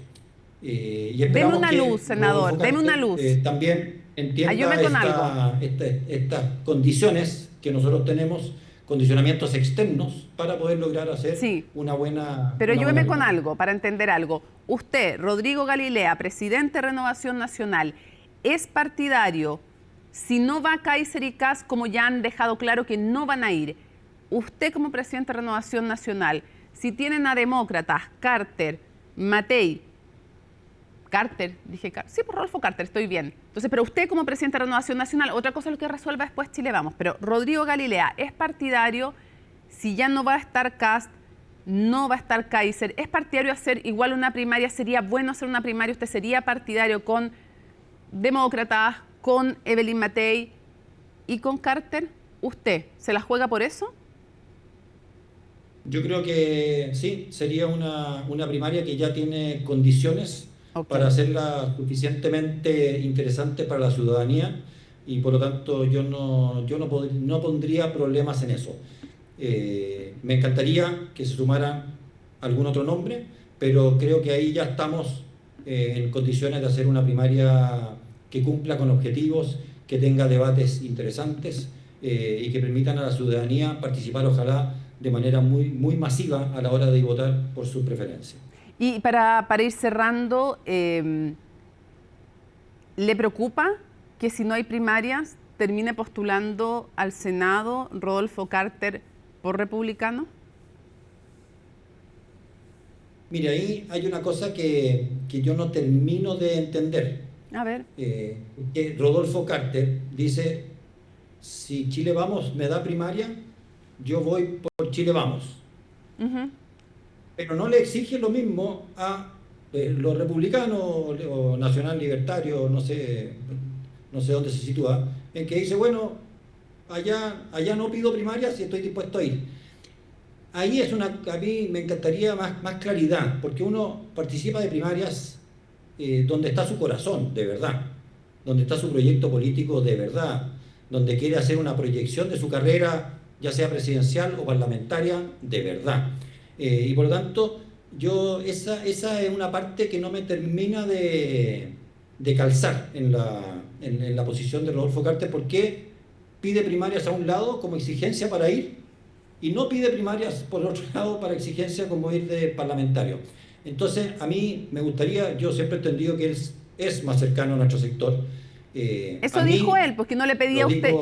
Deme una luz, senador, deme una luz. También entienda estas condiciones que nosotros tenemos, condicionamientos externos para poder lograr hacer una buena... Pero ayúdeme con algo, para entender algo. Usted, Rodrigo Galilea, presidente de Renovación Nacional, ¿es partidario, si no va Kaiser y Kass, como ya han dejado claro que no van a ir, usted como presidente de Renovación Nacional, si tienen a demócratas, Carter, Matei, Carter, dije Carter, sí, por Rodolfo Carter, estoy bien. Entonces, pero usted como presidente de Renovación Nacional, otra cosa es lo que resuelva después Chile Vamos, pero Rodrigo Galilea, ¿es partidario, si ya no va a estar Kass, no va a estar Kaiser, es partidario hacer igual una primaria? ¿Sería bueno hacer una primaria? ¿Usted sería partidario con demócratas, con Evelyn Matei y con Carter? ¿Usted se la juega por eso? Yo creo que sí, sería una primaria que ya tiene condiciones para hacerla suficientemente interesante para la ciudadanía, y por lo tanto yo no pondría problemas en eso. Me encantaría que se sumara algún otro nombre, pero creo que ahí ya estamos en condiciones de hacer una primaria que cumpla con objetivos, que tenga debates interesantes y que permitan a la ciudadanía participar, ojalá, de manera muy masiva a la hora de votar por su preferencia. Y para ir cerrando, ¿le preocupa que si no hay primarias termine postulando al Senado Rodolfo Carter por republicano? Mire, ahí hay una cosa que yo no termino de entender. A ver. Que Rodolfo Carter dice, si Chile Vamos me da primaria, yo voy por Chile Vamos. Pero no le exige lo mismo a los republicanos o nacional libertario, no sé dónde se sitúa, en que dice, bueno, allá no pido primarias y estoy dispuesto a ir. Ahí a mí me encantaría más claridad, porque uno participa de primarias donde está su corazón, de verdad, donde está su proyecto político de verdad, donde quiere hacer una proyección de su carrera, ya sea presidencial o parlamentaria, de verdad. Y por lo tanto, esa es una parte que no me termina de calzar en la posición de Rodolfo Carter. ¿Por qué pide primarias a un lado como exigencia para ir y no pide primarias por el otro lado para exigencia como ir de parlamentario? Entonces, a mí me gustaría, yo siempre he entendido que él es más cercano a nuestro sector. Eso dijo él, porque no le pedía a usted.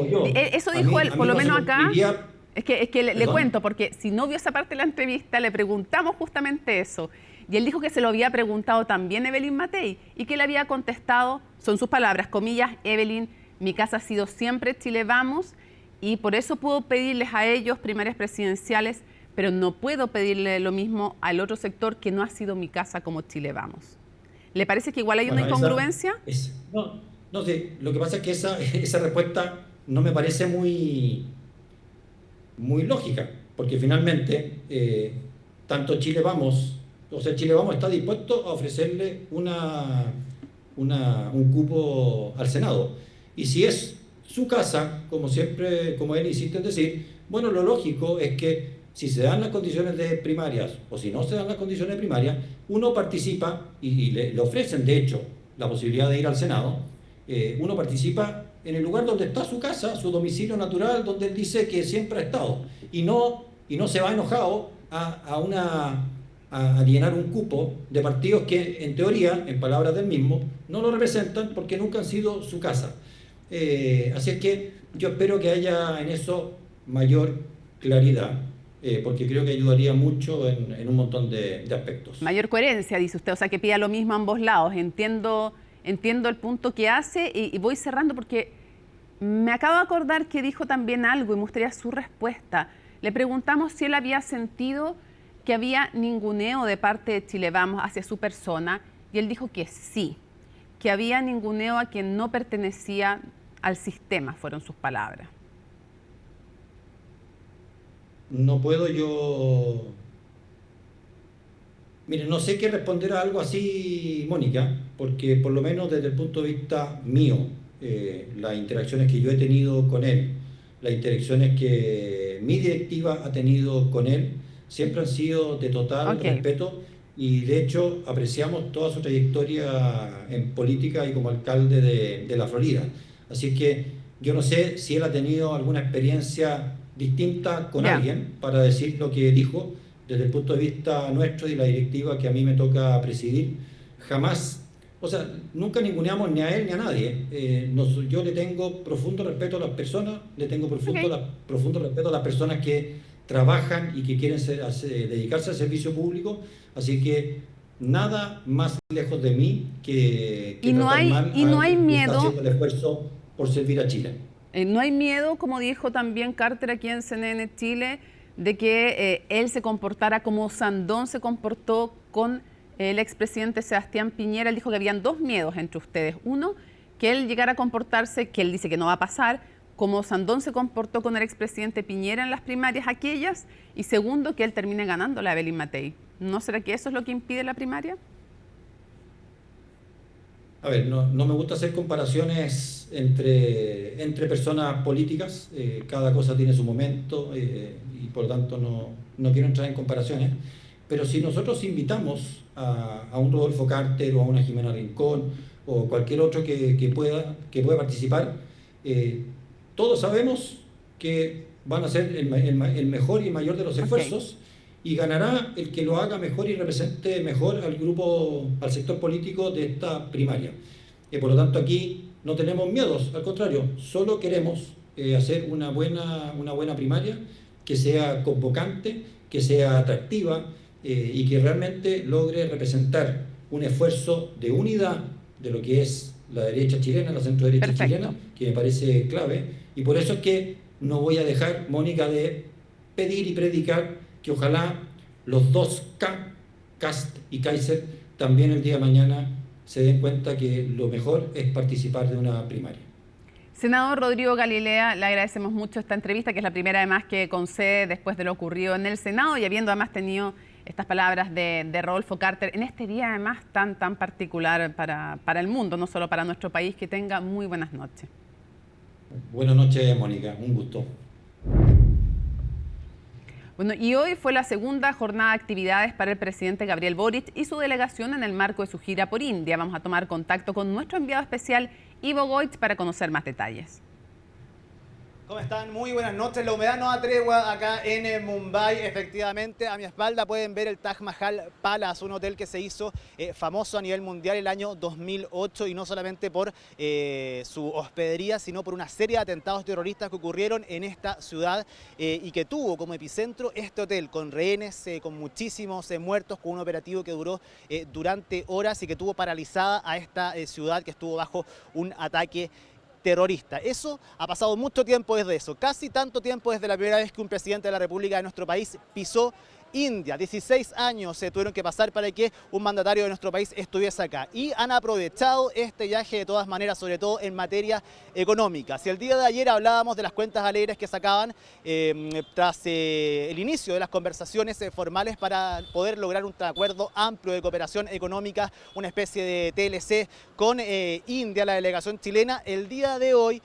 Eso dijo él, por lo menos acá. Es que le cuento, porque si no vio esa parte de la entrevista, le preguntamos justamente eso. Y él dijo que se lo había preguntado también Evelyn Matei y que le había contestado, son sus palabras, comillas, Evelyn, mi casa ha sido siempre Chile Vamos y por eso puedo pedirles a ellos primarias presidenciales, pero no puedo pedirle lo mismo al otro sector que no ha sido mi casa como Chile Vamos. ¿Le parece que igual hay una incongruencia? No sé, lo que pasa es que esa respuesta no me parece muy lógica, porque finalmente tanto Chile Vamos, o sea, Chile Vamos está dispuesto a ofrecerle un cupo al Senado. Y si es su casa, como él insiste en decir, bueno, lo lógico es que si se dan las condiciones de primarias o si no se dan las condiciones de primarias, uno participa y le ofrecen, de hecho, la posibilidad de ir al Senado. Uno participa en el lugar donde está su casa, su domicilio natural, donde él dice que siempre ha estado. Y no se va enojado a llenar un cupo de partidos que, en teoría, en palabras del mismo, no lo representan porque nunca han sido su casa. Así es que yo espero que haya en eso mayor claridad, porque creo que ayudaría mucho en un montón de aspectos. Mayor coherencia, dice usted, o sea, que pida lo mismo a ambos lados. Entiendo el punto que hace y voy cerrando porque me acabo de acordar que dijo también algo y me gustaría su respuesta. Le preguntamos si él había sentido que había ninguneo de parte de Chile Vamos hacia su persona y él dijo que sí, que había ninguneo a quien no pertenecía al sistema, fueron sus palabras. No puedo yo... Mire, no sé qué responder a algo así, Mónica, porque por lo menos desde el punto de vista mío, las interacciones que yo he tenido con él, las interacciones que mi directiva ha tenido con él, siempre han sido de total respeto y de hecho apreciamos toda su trayectoria en política y como alcalde de la Florida. Así que yo no sé si él ha tenido alguna experiencia distinta con alguien para decir lo que dijo. Desde el punto de vista nuestro y la directiva que a mí me toca presidir, jamás, o sea, nunca ninguneamos ni a él ni a nadie. Yo le tengo profundo respeto a las personas, le tengo profundo respeto a las personas que trabajan y que quieren dedicarse al servicio público, así que nada más lejos de mí que no hay miedo, está haciendo el esfuerzo por servir a Chile. No hay miedo, como dijo también Carter aquí en CNN Chile, de que él se comportara como Sandón se comportó con el expresidente Sebastián Piñera. Él dijo que habían dos miedos entre ustedes. Uno, que él llegara a comportarse, que él dice que no va a pasar, como Sandón se comportó con el expresidente Piñera en las primarias aquellas. Y segundo, que él termine ganando la Evelyn Matei. ¿No será que eso es lo que impide la primaria? A ver, no me gusta hacer comparaciones entre personas políticas, cada cosa tiene su momento y por lo tanto no quiero entrar en comparaciones, pero si nosotros invitamos a un Rodolfo Carter o a una Jimena Rincón o cualquier otro que pueda participar, todos sabemos que van a hacer el mejor y mayor de los esfuerzos. Y ganará el que lo haga mejor y represente mejor al grupo, al sector político de esta primaria. Por lo tanto, aquí no tenemos miedos, al contrario, solo queremos hacer una buena primaria que sea convocante, que sea atractiva y que realmente logre representar un esfuerzo de unidad de lo que es la derecha chilena, la centro derecha chilena, que me parece clave. Y por eso es que no voy a dejar, Mónica, de pedir y predicar que ojalá los dos K, Kast y Kaiser, también el día de mañana se den cuenta que lo mejor es participar de una primaria. Senador Rodrigo Galilea, le agradecemos mucho esta entrevista, que es la primera además que concede después de lo ocurrido en el Senado y habiendo además tenido estas palabras de Rodolfo Carter en este día además tan particular para el mundo, no solo para nuestro país. Que tenga muy buenas noches. Buenas noches, Mónica, un gusto. Bueno, y hoy fue la segunda jornada de actividades para el presidente Gabriel Boric y su delegación en el marco de su gira por India. Vamos a tomar contacto con nuestro enviado especial, Ivo Goitz, para conocer más detalles. ¿Cómo están? Muy buenas noches. La humedad no da tregua acá en Mumbai. Efectivamente, a mi espalda pueden ver el Taj Mahal Palace, un hotel que se hizo famoso a nivel mundial el año 2008 y no solamente por su hospedería, sino por una serie de atentados terroristas que ocurrieron en esta ciudad y que tuvo como epicentro este hotel con rehenes, con muchísimos muertos, con un operativo que duró durante horas y que tuvo paralizada a esta ciudad que estuvo bajo un ataque terrorista. Eso ha pasado mucho tiempo desde eso, casi tanto tiempo desde la primera vez que un presidente de la República de nuestro país pisó India. 16 años se tuvieron que pasar para que un mandatario de nuestro país estuviese acá y han aprovechado este viaje de todas maneras, sobre todo en materia económica. Si el día de ayer hablábamos de las cuentas alegres que sacaban tras el inicio de las conversaciones formales para poder lograr un acuerdo amplio de cooperación económica, una especie de TLC con India, la delegación chilena, el día de hoy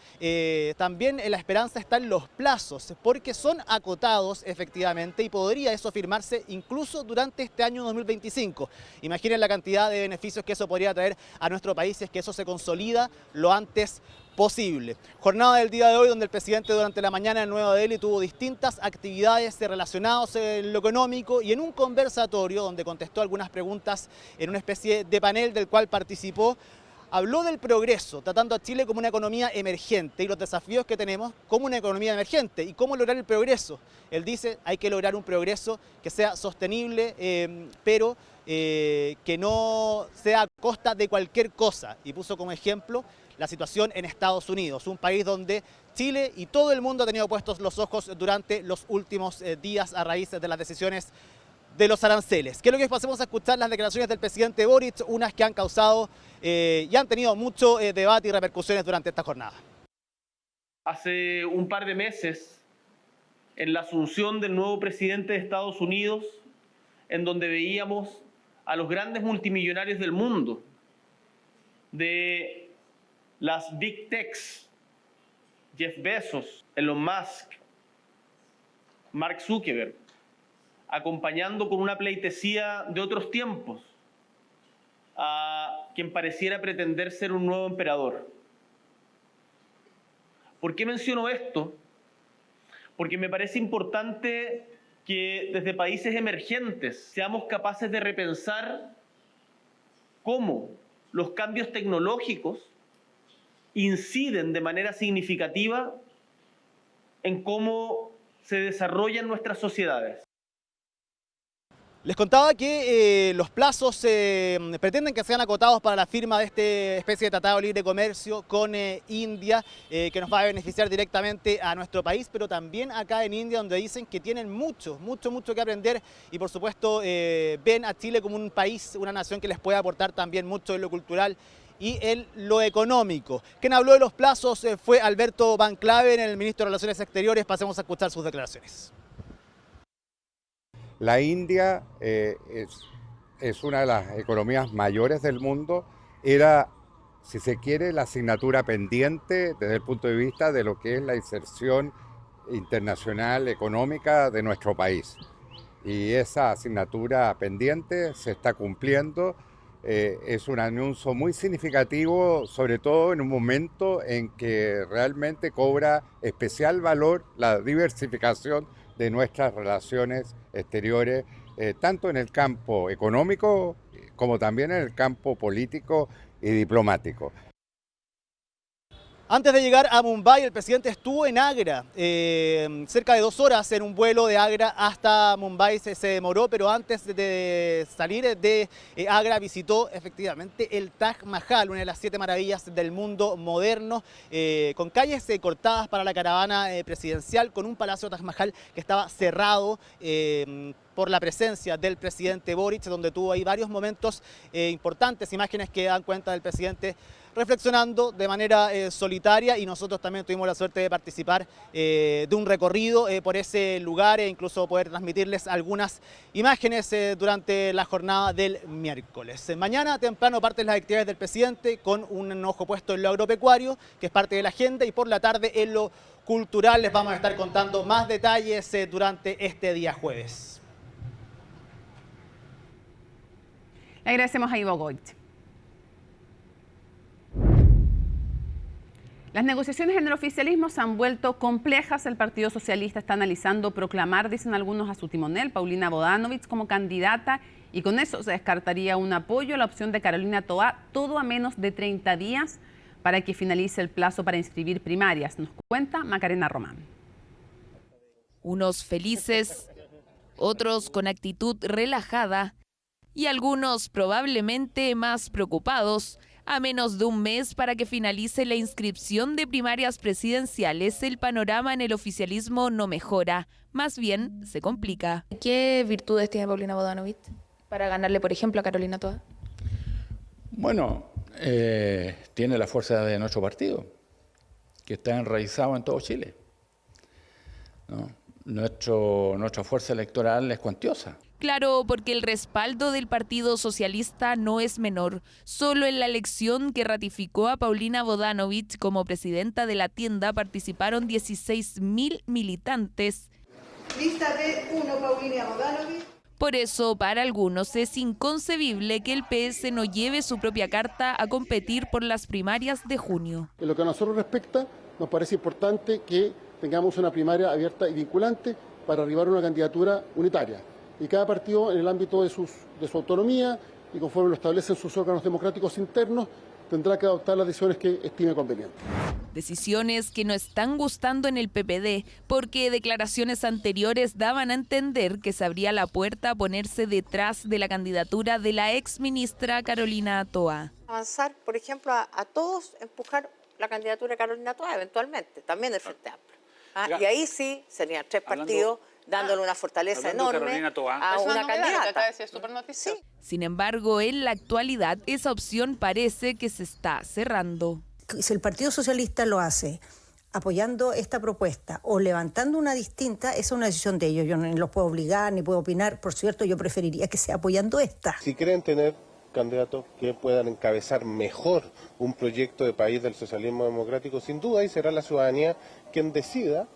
también la esperanza está en los plazos, porque son acotados efectivamente y podría eso firmarse incluso durante este año 2025. Imaginen la cantidad de beneficios que eso podría traer a nuestro país si es que eso se consolida lo antes posible. Jornada del día de hoy donde el presidente durante la mañana en Nueva Delhi tuvo distintas actividades relacionadas en lo económico y en un conversatorio donde contestó algunas preguntas en una especie de panel del cual participó. Habló del progreso, tratando a Chile como una economía emergente y los desafíos que tenemos como una economía emergente y cómo lograr el progreso. Él dice hay que lograr un progreso que sea sostenible, pero que no sea a costa de cualquier cosa. Y puso como ejemplo la situación en Estados Unidos, un país donde Chile y todo el mundo ha tenido puestos los ojos durante los últimos días a raíz de las decisiones de los aranceles. Quiero que pasemos a escuchar las declaraciones del presidente Boric, unas que han causado y han tenido mucho debate y repercusiones durante esta jornada. Hace un par de meses, en la asunción del nuevo presidente de Estados Unidos, en donde veíamos a los grandes multimillonarios del mundo, de las Big Techs, Jeff Bezos, Elon Musk, Mark Zuckerberg, acompañando con una pleitesía de otros tiempos a quien pareciera pretender ser un nuevo emperador. ¿Por qué menciono esto? Porque me parece importante que desde países emergentes seamos capaces de repensar cómo los cambios tecnológicos inciden de manera significativa en cómo se desarrollan nuestras sociedades. Les contaba que los plazos pretenden que sean acotados para la firma de esta especie de tratado de libre comercio con India, que nos va a beneficiar directamente a nuestro país, pero también acá en India, donde dicen que tienen mucho que aprender y por supuesto ven a Chile como un país, una nación que les puede aportar también mucho en lo cultural y en lo económico. Quien habló de los plazos fue Alberto Van Claven, el ministro de Relaciones Exteriores. Pasemos a escuchar sus declaraciones. La India es una de las economías mayores del mundo, era si se quiere, la asignatura pendiente desde el punto de vista de lo que es la inserción internacional económica de nuestro país. Y esa asignatura pendiente se está cumpliendo. Es un anuncio muy significativo, sobre todo en un momento en que realmente cobra especial valor la diversificación de nuestras relaciones exteriores, tanto en el campo económico como también en el campo político y diplomático. Antes de llegar a Mumbai, el presidente estuvo en Agra, cerca de 2 horas en un vuelo de Agra hasta Mumbai se demoró, pero antes de salir de Agra visitó efectivamente el Taj Mahal, una de las 7 maravillas del mundo moderno, con calles cortadas para la caravana presidencial, con un palacio Taj Mahal que estaba cerrado por la presencia del presidente Boric, donde tuvo ahí varios momentos importantes, imágenes que dan cuenta del presidente reflexionando de manera solitaria, y nosotros también tuvimos la suerte de participar de un recorrido por ese lugar e incluso poder transmitirles algunas imágenes durante la jornada del miércoles. Mañana temprano parten las actividades del presidente con un ojo puesto en lo agropecuario, que es parte de la agenda, y por la tarde en lo cultural. Les vamos a estar contando más detalles durante este día jueves. Le agradecemos a Ivo Goit. Las negociaciones en el oficialismo se han vuelto complejas. El Partido Socialista está analizando proclamar, dicen algunos, a su timonel, Paulina Bodanovich, como candidata, y con eso se descartaría un apoyo a la opción de Carolina Toá, todo a menos de 30 días para que finalice el plazo para inscribir primarias. Nos cuenta Macarena Román. Unos felices, otros con actitud relajada y algunos probablemente más preocupados. A menos de un mes para que finalice la inscripción de primarias presidenciales, el panorama en el oficialismo no mejora, más bien se complica. ¿Qué virtudes tiene Paulina Bodanovich para ganarle, por ejemplo, a Carolina Toá? Bueno, tiene la fuerza de nuestro partido, que está enraizado en todo Chile, ¿no? Nuestra fuerza electoral es cuantiosa. Claro, porque el respaldo del Partido Socialista no es menor. Solo en la elección que ratificó a Paulina Bodanovich como presidenta de la tienda participaron 16.000 militantes. Lista B1, Paulina Bodanovich. Por eso, para algunos es inconcebible que el PS no lleve su propia carta a competir por las primarias de junio. En lo que a nosotros respecta, nos parece importante que tengamos una primaria abierta y vinculante para arribar a una candidatura unitaria. Y cada partido, en el ámbito de su autonomía y conforme lo establecen sus órganos democráticos internos, tendrá que adoptar las decisiones que estime convenientes. Decisiones que no están gustando en el PPD, porque declaraciones anteriores daban a entender que se abría la puerta a ponerse detrás de la candidatura de la exministra Carolina Toá. Avanzar, por ejemplo, a todos empujar la candidatura de Carolina Toá, eventualmente, también del Frente Amplio. Y ahí sí serían 3 partidos dándole una fortaleza enorme a una candidata. Sí. Sin embargo, en la actualidad esa opción parece que se está cerrando. Si el Partido Socialista lo hace apoyando esta propuesta o levantando una distinta, esa es una decisión de ellos. Yo no los puedo obligar ni puedo opinar. Por cierto, yo preferiría que sea apoyando esta. Si quieren tener candidatos que puedan encabezar mejor un proyecto de país del socialismo democrático, sin duda ahí será la ciudadanía quien decida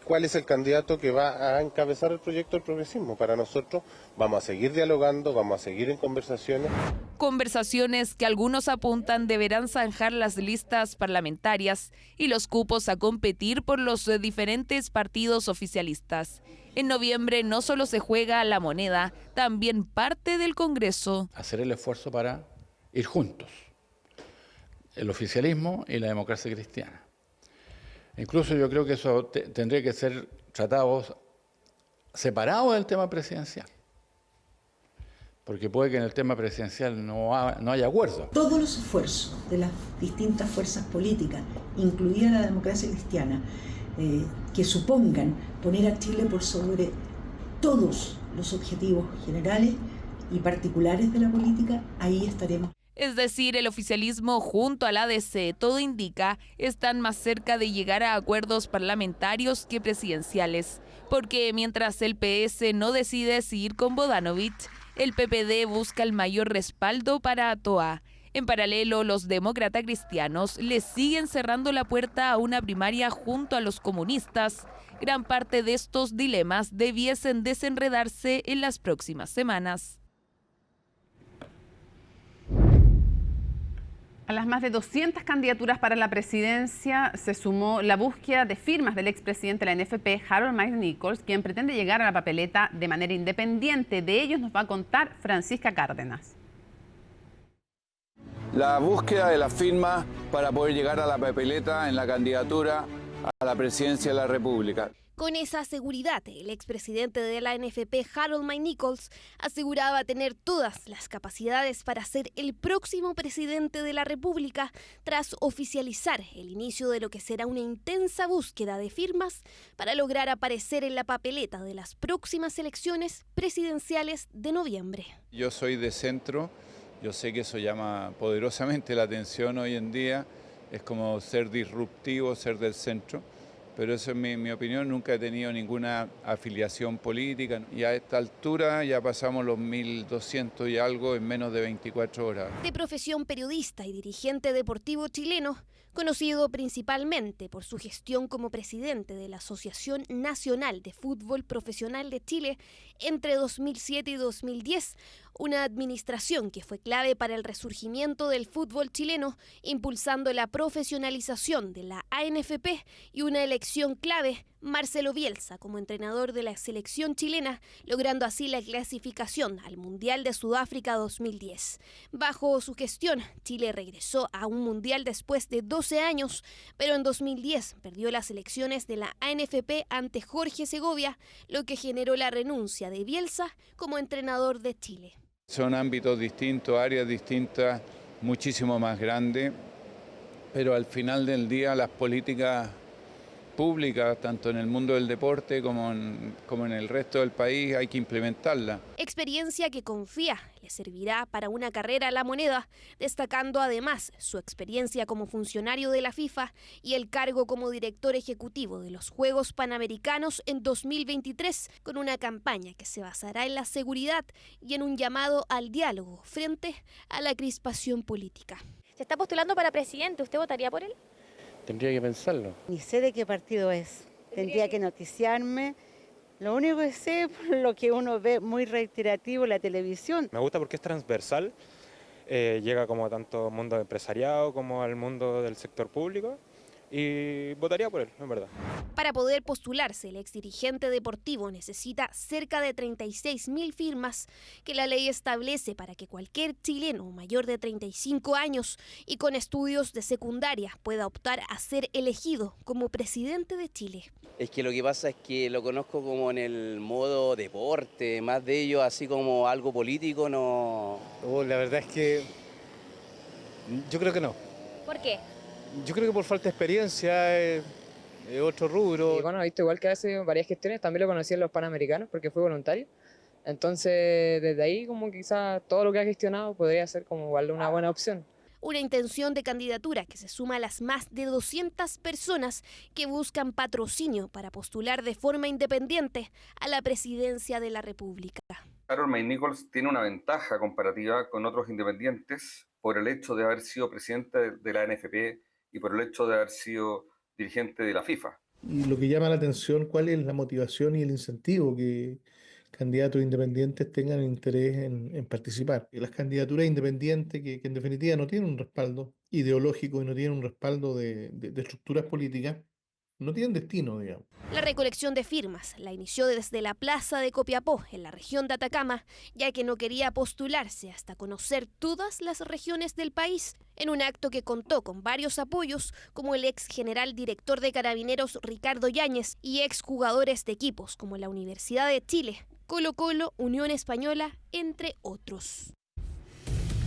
cuál es el candidato que va a encabezar el proyecto del progresismo. Para nosotros vamos a seguir dialogando, vamos a seguir en conversaciones. Conversaciones que algunos apuntan deberán zanjar las listas parlamentarias y los cupos a competir por los diferentes partidos oficialistas. En noviembre no solo se juega la moneda, también parte del Congreso. Hacer el esfuerzo para ir juntos, el oficialismo y la democracia cristiana. Incluso yo creo que eso tendría que ser tratado separado del tema presidencial, porque puede que en el tema presidencial no haya acuerdo. Todos los esfuerzos de las distintas fuerzas políticas, incluida la democracia cristiana, que supongan poner a Chile por sobre todos los objetivos generales y particulares de la política, ahí estaremos. Es decir, el oficialismo junto al ADC, todo indica, están más cerca de llegar a acuerdos parlamentarios que presidenciales. Porque mientras el PS no decide seguir con Bodanovich, el PPD busca el mayor respaldo para Toá. En paralelo, los demócratas cristianos le siguen cerrando la puerta a una primaria junto a los comunistas. Gran parte de estos dilemas debiesen desenredarse en las próximas semanas. A las más de 200 candidaturas para la presidencia se sumó la búsqueda de firmas del expresidente de la NFP, Harold Mike Nichols, quien pretende llegar a la papeleta de manera independiente. De ellos nos va a contar Francisca Cárdenas. La búsqueda de las firmas para poder llegar a la papeleta en la candidatura a la presidencia de la República. Con esa seguridad, el expresidente de la NFP, Harold Mike Nichols, aseguraba tener todas las capacidades para ser el próximo presidente de la República tras oficializar el inicio de lo que será una intensa búsqueda de firmas para lograr aparecer en la papeleta de las próximas elecciones presidenciales de noviembre. Yo soy de centro, yo sé que eso llama poderosamente la atención hoy en día, es como ser disruptivo, ser del centro. Pero eso es mi opinión, nunca he tenido ninguna afiliación política y a esta altura ya pasamos los 1.200 y algo en menos de 24 horas. De profesión periodista y dirigente deportivo chileno, conocido principalmente por su gestión como presidente de la Asociación Nacional de Fútbol Profesional de Chile entre 2007 y 2010, una administración que fue clave para el resurgimiento del fútbol chileno, impulsando la profesionalización de la ANFP y una elección clave, Marcelo Bielsa como entrenador de la selección chilena, logrando así la clasificación al Mundial de Sudáfrica 2010. Bajo su gestión, Chile regresó a un Mundial después de 12 años, pero en 2010 perdió las elecciones de la ANFP ante Jorge Segovia, lo que generó la renuncia de Bielsa como entrenador de Chile. Son ámbitos distintos, áreas distintas, muchísimo más grandes, pero al final del día las políticas públicas, tanto en el mundo del deporte como en el resto del país, hay que implementarla. Experiencia que confía le servirá para una carrera a la moneda, destacando además su experiencia como funcionario de la FIFA y el cargo como director ejecutivo de los Juegos Panamericanos en 2023, con una campaña que se basará en la seguridad y en un llamado al diálogo frente a la crispación política. Se está postulando para presidente, ¿usted votaría por él? Tendría que pensarlo. Ni sé de qué partido es. Tendría que noticiarme. Lo único que sé es por lo que uno ve muy reiterativo en la televisión. Me gusta porque es transversal. Llega como tanto al mundo empresariado como al mundo del sector público. Y votaría por él, en verdad. Para poder postularse, el exdirigente deportivo necesita cerca de 36.000 firmas que la ley establece para que cualquier chileno mayor de 35 años y con estudios de secundaria pueda optar a ser elegido como presidente de Chile. Es que lo que pasa es que lo conozco como en el modo deporte, más de ello así como algo político no... La verdad es que yo creo que no. ¿Por qué? Yo creo que por falta de experiencia, es otro rubro. Y bueno, he visto igual que hace varias gestiones, también lo conocí en los Panamericanos porque fue voluntario. Entonces, desde ahí como quizás todo lo que ha gestionado podría ser como igual una buena opción. Una intención de candidatura que se suma a las más de 200 personas que buscan patrocinio para postular de forma independiente a la presidencia de la República. Harold Mike Nichols tiene una ventaja comparativa con otros independientes por el hecho de haber sido presidente de la NFP y por el hecho de haber sido dirigente de la FIFA. Y lo que llama la atención, ¿cuál es la motivación y el incentivo que candidatos independientes tengan interés en participar? Y las candidaturas independientes que en definitiva no tienen un respaldo ideológico y no tienen un respaldo de estructuras políticas, no tienen destino, digamos. La recolección de firmas la inició desde la plaza de Copiapó, en la región de Atacama, ya que no quería postularse hasta conocer todas las regiones del país, en un acto que contó con varios apoyos, como el ex general director de Carabineros Ricardo Yáñez y ex jugadores de equipos como la Universidad de Chile, Colo-Colo, Unión Española, entre otros.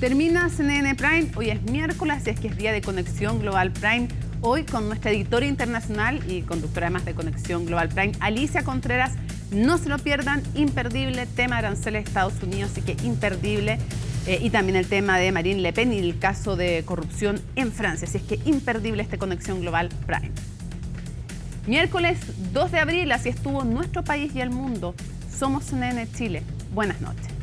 Termina CNN Prime, hoy es miércoles y es que es día de Conexión Global Prime. Hoy con nuestra editora internacional y conductora además de Conexión Global Prime, Alicia Contreras. No se lo pierdan, imperdible tema de aranceles de Estados Unidos, así que imperdible. Y también el tema de Marine Le Pen y el caso de corrupción en Francia, así es que imperdible este Conexión Global Prime. Miércoles 2 de abril, así estuvo nuestro país y el mundo. Somos CNN Chile. Buenas noches.